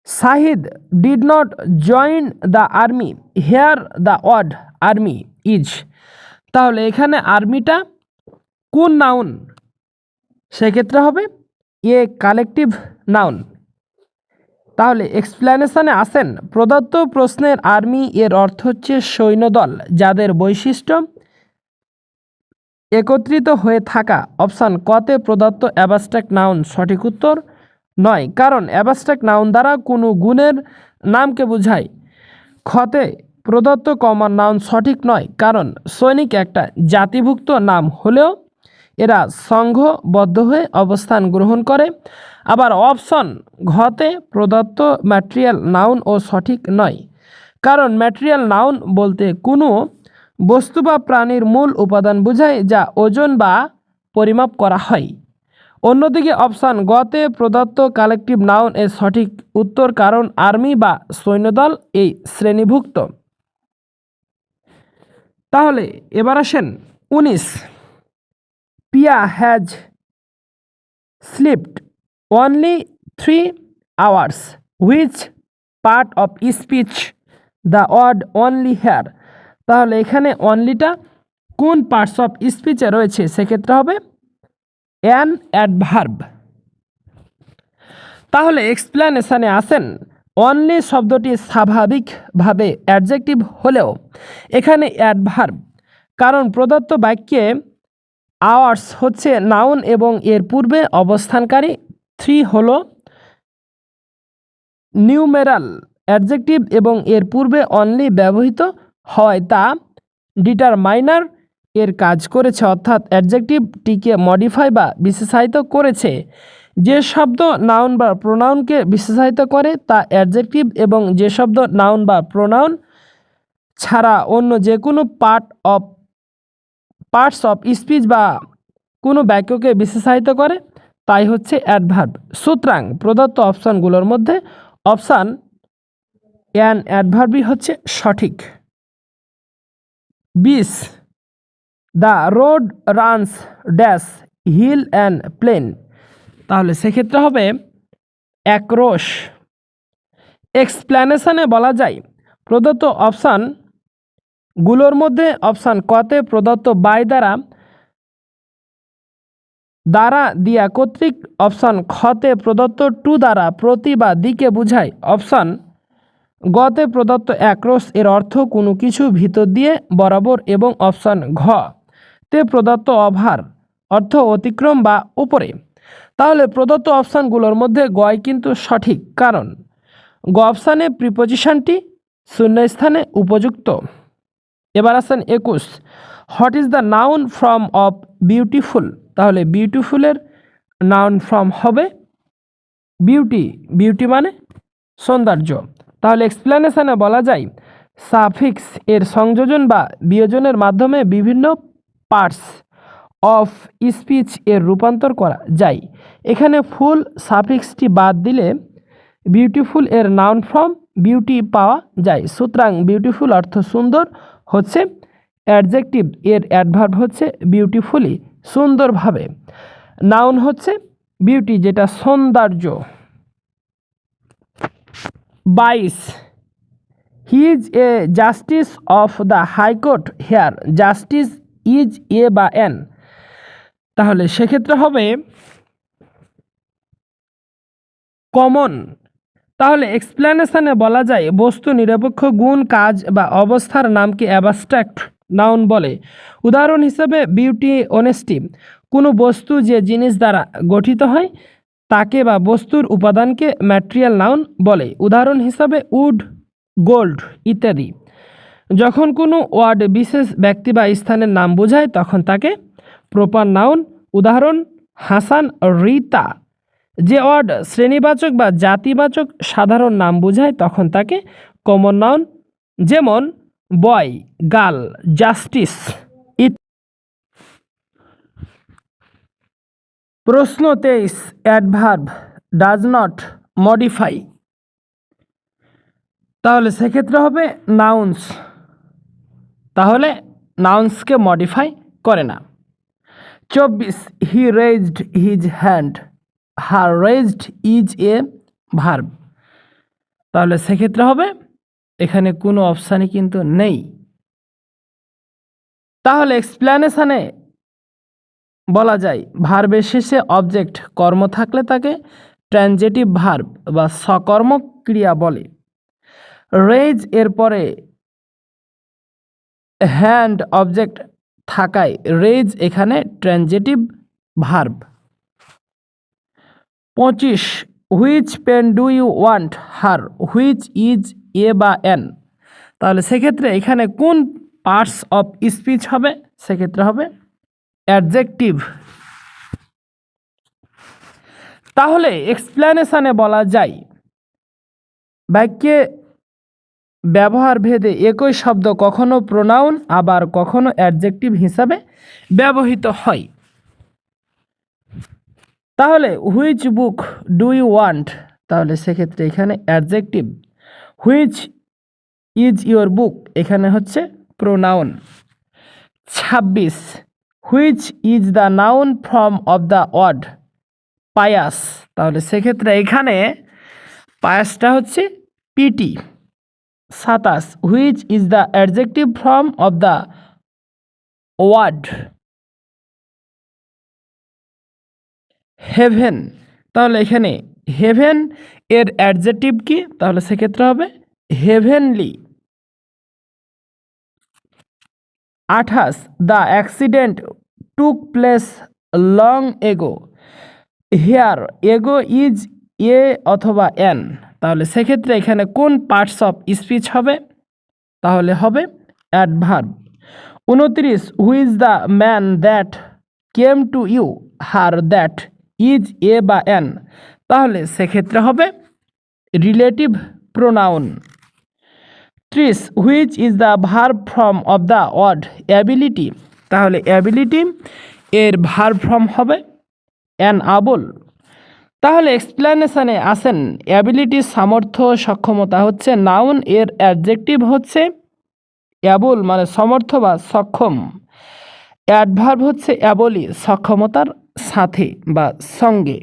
Shahid did not join the army. Here the word army is, তাহলে এখানে আর্মিটা কোন নাউন? সেক্ষেত্রে হবে এ কালেকটিভ নাউন। তাহলে এক্সপ্লেনেশনে আসেন প্রদত্ত প্রশ্নের আর্মি এর অর্থ হচ্ছে সৈন্যদল যাদের বৈশিষ্ট্য একত্রিত হয়ে থাকা। অপশান কতে প্রদত্ত অ্যাবস্ট্রাক্ট নাউন সঠিক উত্তর নয়, কারণ অ্যাবস্ট্রাক্ট নাউন দ্বারা কোনো গুণের নামকে বোঝায়। খতে প্রদত্ত কমন নাউন সঠিক নয়, কারণ সৈনিক একটা জাতিভুক্ত নাম হলেও এরা সংঘবদ্ধ হয়ে অবস্থান গ্রহণ করে। আবার অপশন ঘতে প্রদত্ত ম্যাটেরিয়াল নাউন ও সঠিক নয়, কারণ ম্যাটেরিয়াল নাউন বলতে কোনো বস্তু বা প্রাণীর মূল উপাদান বোঝায় যা ওজন বা পরিমাপ করা হয়। অন্যদিকে অপশান গতে প্রদত্ত কালেকটিভ নাউন এর সঠিক উত্তর, কারণ আর্মি বা সৈন্যদল এই শ্রেণীভুক্ত। তাহলে এবার আসেন 19, Piya has slept only 3 hours, which part of speech the word only here? তাহলে এখানে অনলিটা কোন পার্টস অফ স্পিচে রয়েছে? সেক্ষেত্রে হবে অ্যান অ্যাডভার্ব। তাহলে এক্সপ্লেনেশনে আসেন, অনলি শব্দটি স্বাভাবিকভাবে অ্যাডজেক্টিভ হলেও এখানে অ্যাডভার্ব, কারণ প্রদত্ত বাক্যে আওয়ার্স হচ্ছে নাউন এবং এর পূর্বে অবস্থানকারী 3 হলো নিউমেরাল অ্যাডজেক্টিভ এবং এর পূর্বে অনলি ব্যবহৃত হয় তা ডিটারমাইনার এর কাজ করেছে, অর্থাৎ অ্যাডজেক্টিভটিকে মডিফাই বা বিশেষায়িত করেছে। যে শব্দ নাউন বা প্রোনাউনকে বিশেষায়িত করে তা অ্যাডজেক্টিভ, এবং যে শব্দ নাউন বা প্রোনাউন ছাড়া অন্য যে কোনো পার্টস অফ স্পিচ বা কোনো বাক্যকে বিশেষায়িত করে তাই হচ্ছে অ্যাডভার্ব। সুতরাং প্রদত্ত অপশানগুলোর মধ্যে অপশান অ্যান অ্যাডভার্বই হচ্ছে সঠিক। 20, the road runs dash hill and plain. তাহলে সেক্ষেত্রে হবে অ্যাক্রোস। এক্সপ্লেনেশনে বলা যায়, প্রদত্ত অপশানগুলোর মধ্যে অপশান কতে প্রদত্ত বাই দ্বারা দিয়া কর্তৃক, অপশান খতে প্রদত্ত টু দ্বারা প্রতি বা দিকে বোঝায়, অপশান গতে প্রদত্ত অ্যাক্রস এর অর্থ কোনো কিছু ভিতর দিয়ে বরাবর, এবং অপশান ঘ তে প্রদত্ত ওভার অর্থ অতিক্রম বা উপরে। তাহলে প্রদত্ত অপশানগুলোর মধ্যে গয় কিন্তু সঠিক, কারণ গ অপশানে প্রিপোজিশনটি শূন্যস্থানে উপযুক্ত। এবার আসেন 21, what is the noun form of beautiful? তাহলে বিউটিফুলের নাউন ফর্ম হবে বিউটি। বিউটি মানে সৌন্দর্য। তাহলে এক্সপ্লেনেশনে বলা যায়, সাফিক্স এর সংযোজন বা বিয়োজনের মাধ্যমে বিভিন্ন পার্টস অফ স্পিচ এর রূপান্তর করা যায়। এখানে ফুল সাফিক্সটি বাদ দিলে বিউটিফুল এর নাউন ফর্ম বিউটি পাওয়া যায়। সুতরাং বিউটিফুল অর্থ সুন্দর হচ্ছে অ্যাডজেক্টিভ, এর অ্যাডভার্ব হচ্ছে বিউটিফুলি সুন্দরভাবে, নাউন হচ্ছে বিউটি যেটা সৌন্দর্য। 22, he is a justice of the high court here, justice is a বা এন? তাহলে সেক্ষেত্রে হবে কমন। তাহলে এক্সপ্লেনেশনে বলা যায়, বস্তু নিরপেক্ষ গুণ, কাজ বা অবস্থার নামকে অ্যাবস্ট্রাক্ট নাউন বলে। উদাহরণ হিসেবে বিউটি, অনেস্টি। কোনো বস্তু যে জিনিস দ্বারা গঠিত হয় তাকে বা বস্তুর উপাদানকে ম্যাটেরিয়াল নাউন বলে। উদাহরণ হিসাবে উড, গোল্ড ইত্যাদি। যখন কোনো ওয়ার্ড বিশেষ ব্যক্তি বা স্থানের নাম বোঝায় তখন তাকে প্রপার নাউন। উদাহরণ হাসান, রিতা। যে ওয়ার্ড শ্রেণীবাচক বা জাতিবাচক সাধারণ নাম বোঝায় তখন তাকে কমন নাউন, যেমন বয়, গার্ল, জাস্টিস। প্রশ্ন 23, অ্যাডভার্ব ডাজ নট মডিফাই। তাহলে সেক্ষেত্রে হবে নাউন্স। তাহলে নাউন্সকে মডিফাই করে না। 24, he raised his hand, here raised is a verb. তাহলে সেক্ষেত্রে হবে, এখানে কোনো অপশানই কিন্তু নেই। তাহলে এক্সপ্লেনেশনে বলা যায়, ভার্বের শেষে অবজেক্ট কর্ম থাকলে তাকে ট্রানজিটিভ ভার্ব বা সকর্মক ক্রিয়া বলে। রেজ এর পরে হ্যান্ড অবজেক্ট থাকায় রেজ এখানে transitive verb. 25, which pen do you want her, which is a বা এন? তাহলে সেক্ষেত্রে এখানে কোন পার্টস অফ স্পিচ হবে? সেক্ষেত্রে হবে অ্যাডজেক্টিভ। তাহলে এক্সপ্লেনেশনে বলা যায়, বাক্যে ব্যবহার ভেদে একই শব্দ কখনো প্রোনাউন আবার কখনো অ্যাডজেক্টিভ হিসাবে ব্যবহৃত হয়। তাহলে which book do you want, তাহলে সেক্ষেত্রে এখানে adjective. Which is your book, এখানে হচ্ছে pronoun. 26, which is the noun form of the word pious, তাহলে সেক্ষেত্রে এখানে পায়াসটা হচ্ছে piety. 27, which is the adjective form of the word heaven, তাহলে এখানে হেভেন এর অ্যাডজেক্টিভ কি, তাহলে সেক্ষেত্রে হবে heavenly. 28, the accident took place long ago, here ago is a অথবা এন, তাহলে সেক্ষেত্রে এখানে কোন পার্টস অফ স্পিচ হবে, তাহলে হবে adverb. 29, whose the man that came to you, her that is a বা এন, তাহলে সেক্ষেত্রে হবে relative pronoun. 30, which is the verb form of the word ability, তাহলে অ্যাবিলিটি এর ভার্ব ফর্ম হবে অ্যানএবল। তাহলে এক্সপ্লেনেশনে আসেন, অ্যাবিলিটি সামর্থ্য সক্ষমতা হচ্ছে নাউন, এর অ্যাডজেক্টিভ হচ্ছে অ্যাবল মানে সমর্থ বা সক্ষম, অ্যাডভার্ব হচ্ছে অ্যাবলি সক্ষমতার সাথে বা সঙ্গে,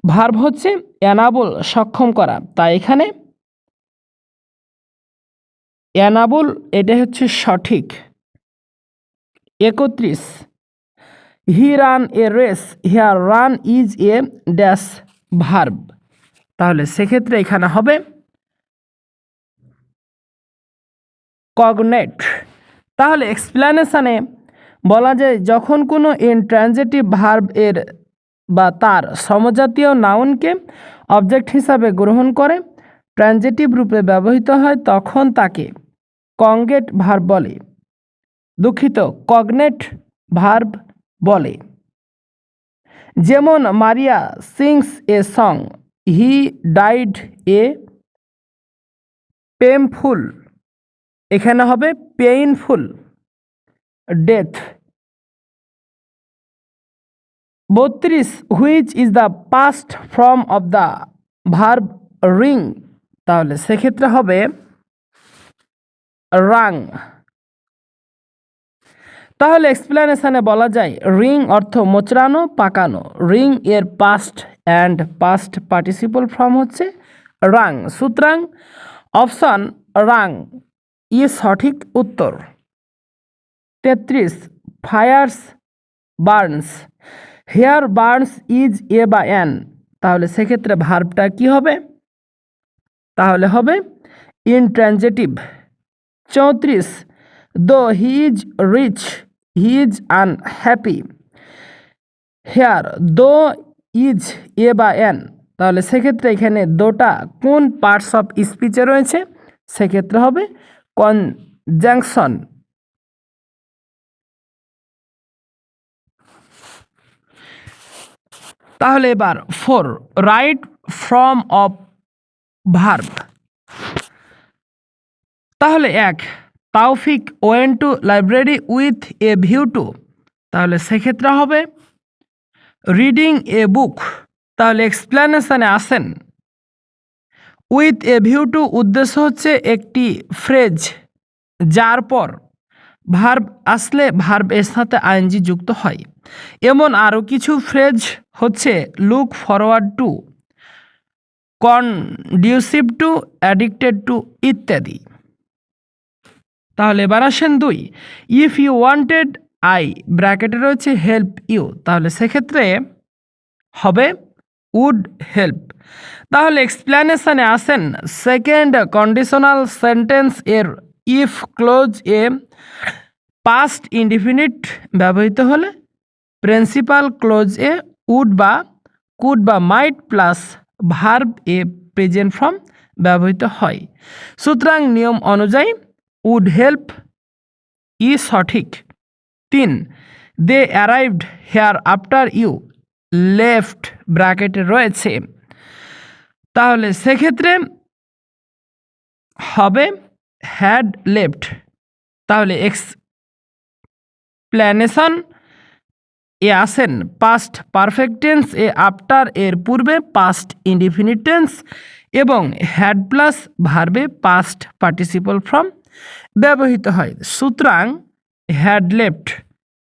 ভার্ব হচ্ছে অ্যানাবল সক্ষম করা, তাই এখানে অ্যানাবল এটা হচ্ছে সঠিক। 31, he run a race, here run is a dash verb, তাহলে সেক্ষেত্রে এখানে হবে কগনেট। তাহলে এক্সপ্লেনেশনে বলা যায় যখন কোনো ইনট্রানজিটিভ ভার্ব এর বা তার সমজাতীয় নাউনকে অবজেক্ট হিসাবে গ্রহণ করে ট্রানজিটিভ রূপে ব্যবহৃত হয় তখন তাকে কংগেট ভার্ব বলে, কগনেট ভার্ব বলে। যেমন মারিয়া sings a song, he died A painful, এখানে হবে painful death. 32, which is the past form of the verb ring, তাহলে সেক্ষেত্রে হবে রাং। তাহলে এক্সপ্লেনেশনে বলা যায় রিং অর্থ মোচড়ানো পাকানো, রিং এর past and past participle form হচ্ছে রাং, সুতরাং অপশন রাং ই সঠিক উত্তর। 33, fires burns, here burns is a বা এন, তাহলে সেক্ষেত্রে ভার্বটা কি হবে, তাহলে হবে intransitive. 34, though he is rich he is unhappy, here though is a বা এন, তাহলে সেক্ষেত্রে এখানে দোটা কোন পার্টস অফ স্পিচে রয়েছে, সেক্ষেত্রে হবে কনজাংশন। তাহলে এবার 4, রাইট ফর্ম অফ ভার্ব, তাহলে 1, Taufiq went to library with a view to, তাহলে সেক্ষেত্রে হবে রিডিং এ বুক, তাহলে এক্সপ্লেনেশনে আসেন উইথ এ ভিউ টু উদ্দেশ্য হচ্ছে একটি ফ্রেজ যার পর ভার্ব আসলে ভার্ব এর সাথে আইএনজি যুক্ত হয়, এমন আরও কিছু ফ্রেজ হচ্ছে look forward to, conducive to, addicted to ইত্যাদি। তাহলে এবার আসেন 2, ইফ ইউ ওয়ান্টেড আই ব্র্যাকেটে রয়েছে হেল্প ইউ, তাহলে সেক্ষেত্রে হবে উড হেল্প। তাহলে এক্সপ্লেনেশনে আসেন সেকেন্ড কন্ডিশনাল সেন্টেন্স এর if close A past indefinite ব্যবহৃত হলে প্রিন্সিপাল ক্লোজ এ উড বা কুড বা might plus verb a present form ব্যবহৃত হয়, সুতরাং নিয়ম অনুযায়ী উড হেল্প ই সঠিক। 3, they arrived here after you left ব্র্যাকেটে রয়েছে, তাহলে সেক্ষেত্রে হবে হ্যাড লেফট। তাহলে এক্সপ্লেনেশন এ আসেন পাস্ট পারফেক্ট টেন্স, এ আফটার এর পূর্বে পাস্ট ইনডিফিনিট টেন্স এবং হ্যাড প্লাস ভার্বে পাস্ট পার্টিসিপল ফর্ম ব্যবহৃত হয়। সুতরাং হ্যাড লেফট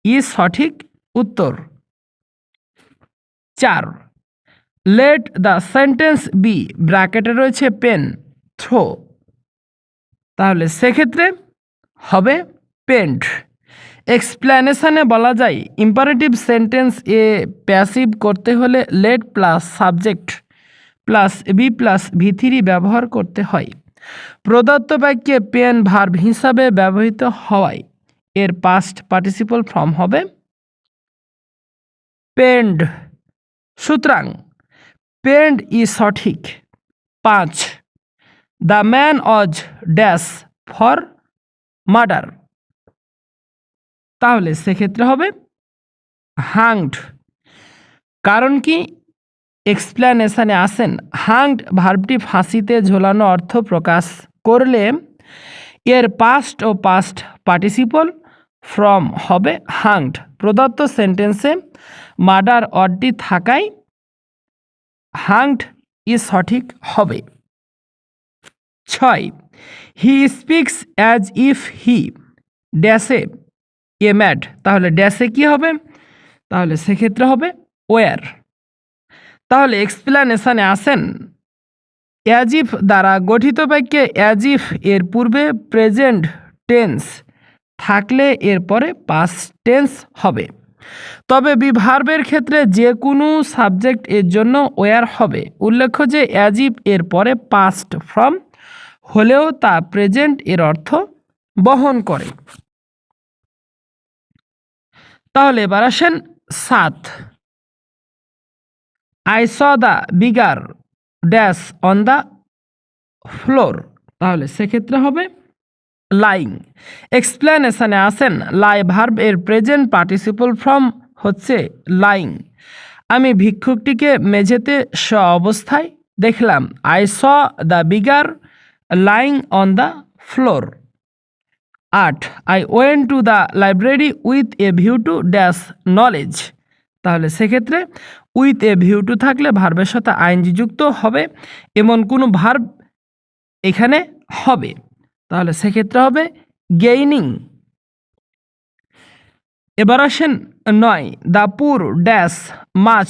ই সঠিক উত্তর। 4, লেট দ্য সেন্টেন্স বি, ব্র্যাকেটে রয়েছে পেন থ্রো, তাহলে সেক্ষেত্রে হবে পেন্ট। এক্সপ্লেনেশনে বলা যায় ইম্পারেটিভ সেন্টেন্স এ প্যাসিভ করতে হলে let plus subject plus be plus V3 ব্যবহার করতে হয়। প্রদত্ত বাক্যে পেন ভার্ব হিসাবে ব্যবহৃত হওয়ায় এর পাস্ট পার্টিসিপল ফর্ম হবে পেন্ড। সুতরাং পেন্ড ই সঠিক। 5, the man was dash for murder, তাহলে সেক্ষেত্রে হবে হাংড। কারণ কি এক্সপ্লেনেশনে আসেন হাংড ভার্বটি ফাঁসিতে ঝোলানো অর্থ প্রকাশ করলে এর পাস্ট ও পাস্ট পার্টিসিপল ফর্ম হবে হাংড। প্রদত্ত সেন্টেন্সে মার্ডার অর্ডটি থাকায় হাংড ই সঠিক হবে। 6, he speaks as if he ড্যাশে এ ম্যাড, তাহলে ড্যাশে কি হবে, তাহলে সেক্ষেত্রে হবে ওয়ার। তাহলে এক্সপ্লেনেশনে আসেন অ্যাজ ইফ দ্বারা গঠিত বাক্যে অ্যাজ ইফ এর পূর্বে প্রেজেন্ট টেন্স থাকলে এর পরে পাস্ট টেন্স হবে, তবে বি ভার্বের ক্ষেত্রে যে কোনো সাবজেক্ট এর জন্য ওয়ার হবে। উল্লেখ্য যে অ্যাজ ইফ এর পরে পাস্ট ফর্ম হলেও তা প্রেজেন্ট এর অর্থ বহন করে। তাহলে এবার আসেন 7, I saw the bigger dash on the floor, তাহলে সেক্ষেত্রে হবে লাইং। এক্সপ্লেনেশনে আসেন লাই ভার্ব এর প্রেজেন্ট পার্টিসিপল ফর্ম হচ্ছে লাইং। আমি ভিক্ষুকটিকে মেঝেতে শ অবস্থায় দেখলাম। I saw the bigger lying on the floor. 8, I went to the library with a view to dash knowledge, তাহলে সেক্ষেত্রে উইথ এ ভিউ টু থাকলে ভার্বের সাথে আইএনজি যুক্ত হবে, এমন কোনো ভার্ব এখানে হবে, তাহলে সেক্ষেত্রে হবে গেইনিং। এবার আসেন 9, the poor dash much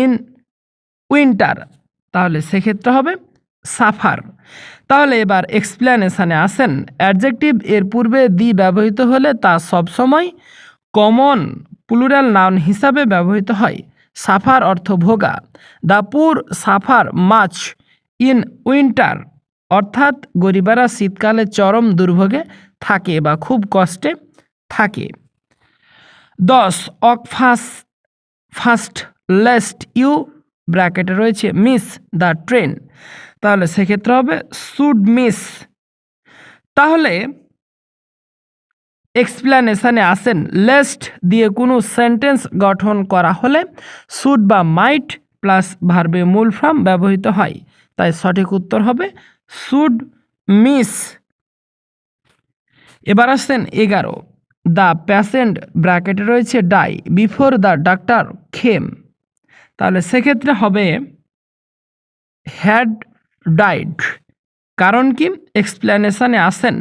in winter, তাহলে সেক্ষেত্রে হবে সাফার। তাহলে এবার এক্সপ্লেনেশনে আসেন অ্যাডজেক্টিভ এর পূর্বে দি ব্যবহৃত হলে তা সবসময় কমন প্লুরাল নাউন হিসাবে ব্যবহৃত হয়। সাফার অর্থ ভোগা। The poor suffer much in winter, অর্থাৎ গরিবেরা শীতকালে চরম দুর্ভোগে থাকে বা খুব কষ্টে থাকে। 10, অক ফার্স্ট লেস্ট ইউ ব্র্যাকেটে রয়েছে মিস দ্য ট্রেন, তাহলে সেক্ষেত্রে হবে শুড মিস। তাহলে এক্সপ্লেনেশনে আসেন লেস্ট দিয়ে কোনো সেন্টেন্স গঠন করা হলে শুড বা মাইট প্লাস ভার্বে মূল ফর্ম ব্যবহৃত হয়, তাই সঠিক উত্তর হবে শুড মিস। এবার আসছেন 11, দ্য প্যাশেন্ট ব্র্যাকেটে রয়েছে die before the doctor Khem, তাহলে সেক্ষেত্রে হবে হ্যাড ডাইড। কারণ কি এক্সপ্লেনেশনে আসেন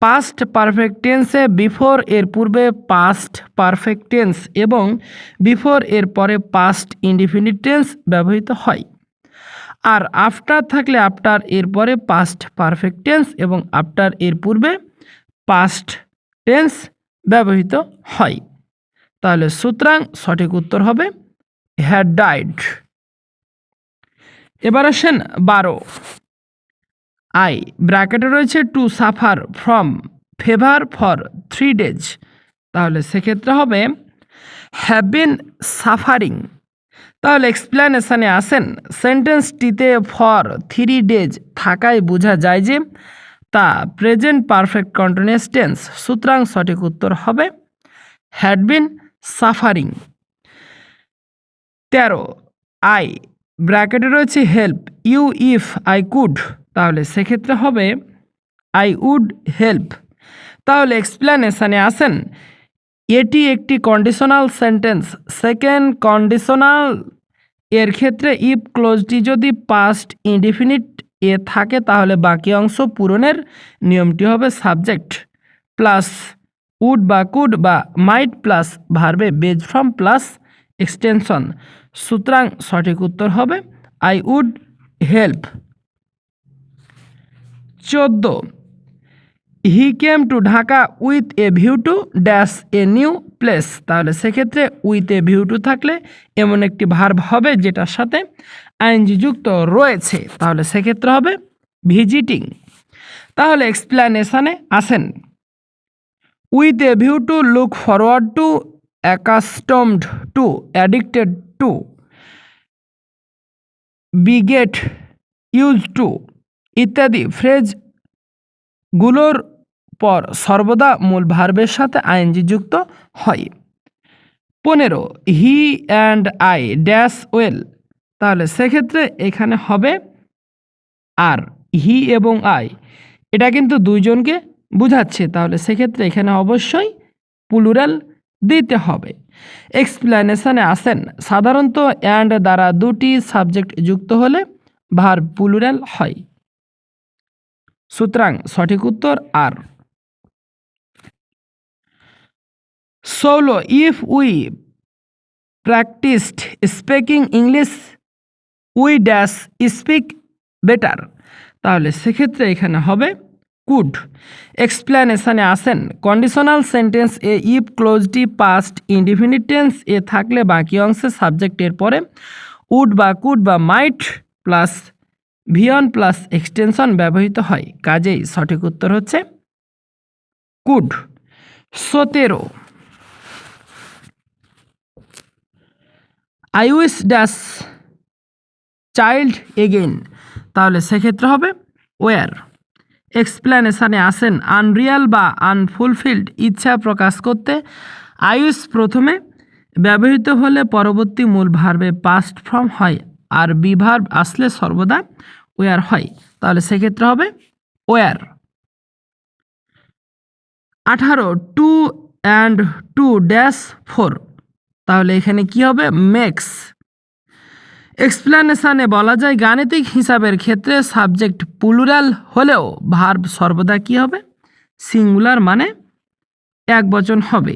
পাস্ট পারফেক্ট টেন্সে বিফোর এর পূর্বে পাস্ট পারফেক্ট টেন্স এবং বিফোর এর পরে পাস্ট ইনডিফিনিট টেন্স ব্যবহৃত হয়, আর আফটার থাকলে আফটার এর পরে পাস্ট পারফেক্ট টেন্স এবং আফটার এর পূর্বে পাস্ট টেন্স ব্যবহৃত হয়। তাহলে সুতরাং সঠিক উত্তর হবে হ্যাড ডাইড। এবার আসেন 12, আই ব্র্যাকেটে রয়েছে to suffer from fever for 3 days, তাহলে সেক্ষেত্রে হবে হ্যাভ বিন সাফারিং। তাহলে এক্সপ্লেনেশনে আসেন সেন্টেন্সটিতে ফর 3 days থাকায় বোঝা যায় যে তা প্রেজেন্ট পারফেক্ট কন্টিনিউয়াস টেন্স, সুতরাং সঠিক উত্তর হবে হ্যাড বিন সাফারিং। 13, আই ব্র্যাকেটে রয়েছে help you if I could, তাহলে সেক্ষেত্রে হবে আই উড হেল্প। তাহলে এক্সপ্লেনেশনে আসেন এটি একটি কন্ডিশনাল সেন্টেন্স। সেকেন্ড কন্ডিশনাল এর ক্ষেত্রে ইফ ক্লোজটি যদি পাস্ট ইনডিফিনিট এ থাকে তাহলে বাকি অংশ পূরণের নিয়মটি হবে সাবজেক্ট প্লাস উড বা কুড বা মাইট প্লাস ভার্বে বেজ ফ্রম প্লাস এক্সটেনশন। সুতরাং সঠিক উত্তর হবে I would help. 14 he came to Dhaka with a view to dash a new place. তাহলে সেক্ষেত্রে উইথ এ ভিউ টু থাকলে এমন একটি ভার্ব হবে যেটার সাথে আইএনজি যুক্ত রয়েছে, তাহলে সেক্ষেত্রে হবে ভিজিটিং। তাহলে এক্সপ্লেনেশনে আসেন। With a view to, look forward to, accustomed to, addicted to, be get use to ইত্যাদি ফ্রেজগুলোর পর সর্বদা মূল ভার্বের সাথে আইএনজি যুক্ত হয়। 15 he and I dash well. তাহলে সেক্ষেত্রে এখানে হবে আর হি এবং আই এটা কিন্তু দুইজনকে বোঝাচ্ছে, তাহলে সেক্ষেত্রে এখানে অবশ্যই প্লুরাল দিতে হবে। এক্সপ্লেনেশনে আসেন। সাধারণত অ্যান্ড দ্বারা দুটি সাবজেক্ট যুক্ত হলে ভার্ব প্লুরাল হয়। সুতরাং সঠিক উত্তর আর। 16 if we practised speaking English we dash speak better. তাহলে সেক্ষেত্রে এখানে হবে কুড। এক্সপ্লেনেশনে আসেন। কন্ডিশনাল সেন্টেন্স এ ইফ ক্লোজটি পাস্ট ইনডিফিনিট টেন্স এ থাকলে বাকি অংশে সাবজেক্টের পরে উড বা কুড বা might plus V one plus extension ব্যবহৃত হয়, কাজেই সঠিক উত্তর হচ্ছে could. 17 I wish dash child again. তাহলে সেক্ষেত্রে হবে ওয়ার। এক্সপ্লেনেশনে আসেন। আনরিয়াল বা আনফুলফিলড ইচ্ছা প্রকাশ করতে আই উইশ প্রথমে ব্যবহৃত হলে পরবর্তী মূল ভার্বে পাস্ট ফর্ম হয়, আর বি ভার্ব আসলে সর্বদা ওয়ার হয়, তাহলে সেক্ষেত্রে হবে were. 18 two and two dash 4। তাহলে এখানে কি হবে মেক্স। এক্সপ্লেনেশনে বলা যায় গাণিতিক হিসাবের ক্ষেত্রে সাবজেক্ট প্লুরাল হলেও ভার্ব সর্বদা কি হবে সিঙ্গুলার মানে একবচন হবে।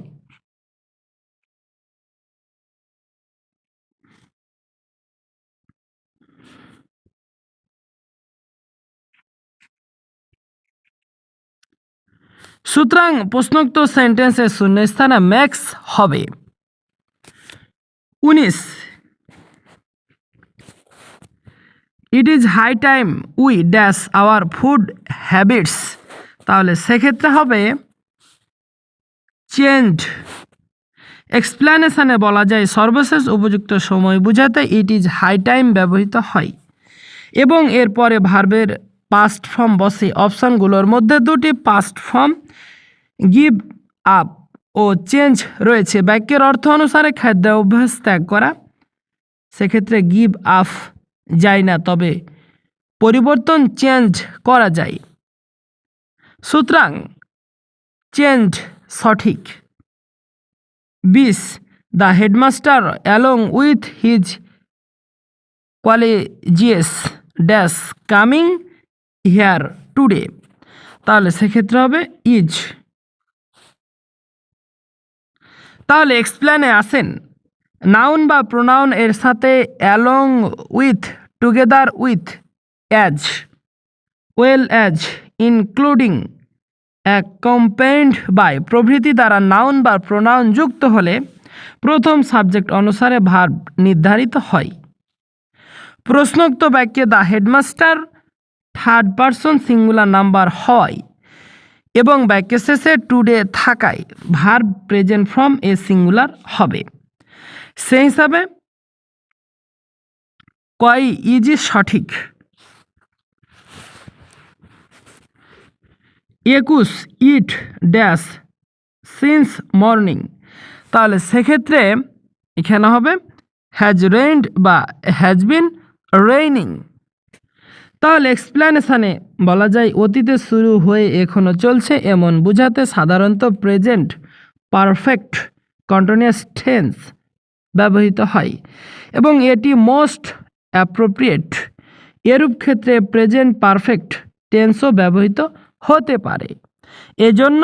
সুতরাং প্রশ্নোক্ত সেন্টেন্সের শূন্যস্থানে ম্যাক্স হবে। 19 it is high time we dash our food habits. তাহলে সেক্ষেত্রে হবে চেঞ্জ। এক্সপ্লেনেশনে বলা যায় সর্বশেষ উপযুক্ত সময় বোঝাতে ইট ইজ হাই টাইম ব্যবহৃত হয় এবং এরপরে ভার্বের পাস্ট ফর্ম বসে। অপশানগুলোর মধ্যে দুটি পাস্ট ফর্ম গিভ আপ ও চেঞ্জ রয়েছে। বাক্যের অর্থ অনুসারে খাদ্য অভ্যাস ত্যাগ করা, সেক্ষেত্রে গিভ আপ যায় না, তবে পরিবর্তন চেঞ্জ করা যায়। সুতরাং চেঞ্জ সঠিক। 20 the headmaster along with his colleagues dash coming here today. তাহলে সেক্ষেত্রে হবে ইজ। তাহলে এক্সপ্লেনে আসেন। নাউন বা প্রোনাউন এর সাথে along with, together with, as, well as, including, accompanied by প্রভৃতি দ্বারা নাউন বা প্রোনাউন যুক্ত হলে প্রথম সাবজেক্ট অনুসারে ভার্ব নির্ধারিত হয়। প্রশ্নোক্ত বাক্যে the headmaster third person singular number হয় এবং বাক্যের শেষে টুডে থাকায় verb present form a singular হবে। সেই হিসাবে কয় ইজ সঠিক। 21 ইট ড্যাশ সিন্স মর্নিং। তাহলে সেক্ষেত্রে এখানে হবে হ্যাজ রেইনড বা হ্যাজ বিন রেইনিং। তাহলে এক্সপ্লেনেশনে বলা যায় অতীতে শুরু হয়ে এখনও চলছে এমন বোঝাতে সাধারণত প্রেজেন্ট পারফেক্ট কন্টিনিউয়াস টেন্স ব্যবহৃত হয় এবং এটি মোস্ট অ্যাপ্রোপ্রিয়েট। এরূপ ক্ষেত্রে প্রেজেন্ট পারফেক্ট টেন্সও ব্যবহৃত হতে পারে। এজন্য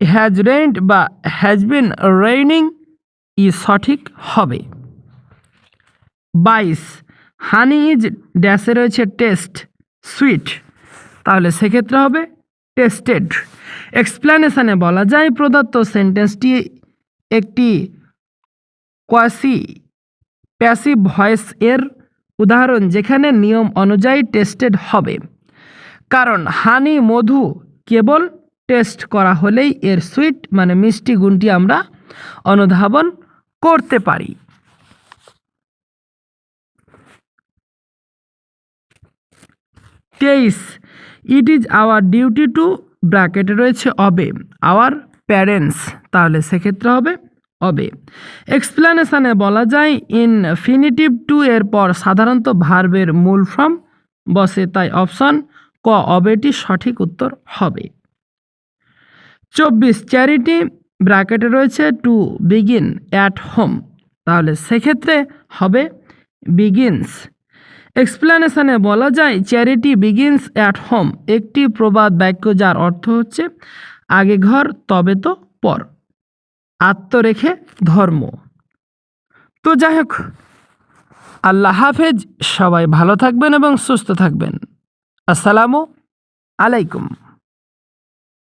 হ্যাজ রেইনড বা হ্যাজ বিন রেইনিং ই সঠিক হবে। 22 হানি ইজ ড্যাশে রয়েছে টেস্ট সুইট, তাহলে সেক্ষেত্রে হবে টেস্টেড। এক্সপ্লেনেশনে বলা যায় প্রদত্ত সেন্টেন্সটি একটি কোয়াসি প্যাসিভ ভয়েস এর উদাহরণ যেখানে নিয়ম অনুযায়ী টেস্টেড হবে, কারণ হানি মধু কেবল টেস্ট করা হলেই এর সুইট মানে মিষ্টি গুণটি আমরা অনুধাবন করতে পারি। 23 it is our duty to ব্র্যাকেটে রয়েছে অবে আওয়ার প্যারেন্টস, তাহলে সেক্ষেত্রে হবে অবে। এক্সপ্লেনেশনে বলা যায় ইনফিনিটিভ টু এর পর সাধারণত ভার্বের মূল ফর্ম বসে, তাই অপশন ক অবেটি সঠিক উত্তর হবে। 24 চ্যারিটি ব্র্যাকেটে রয়েছে টু বিগিন অ্যাট হোম, তাহলে সেক্ষেত্রে হবে বিগিনস। এক্সপ্লেনেশনে বলা যায় চ্যারিটি বিগিনস অ্যাট হোম একটি প্রবাদ বাক্য যার অর্থ হচ্ছে আগে ঘর তবে তো পর, আত্মরেখে ধর্ম। তো যাই হোক, আল্লাহ হাফেজ, সবাই ভালো থাকবেন এবং সুস্থ থাকবেন। আসসালামু আলাইকুম।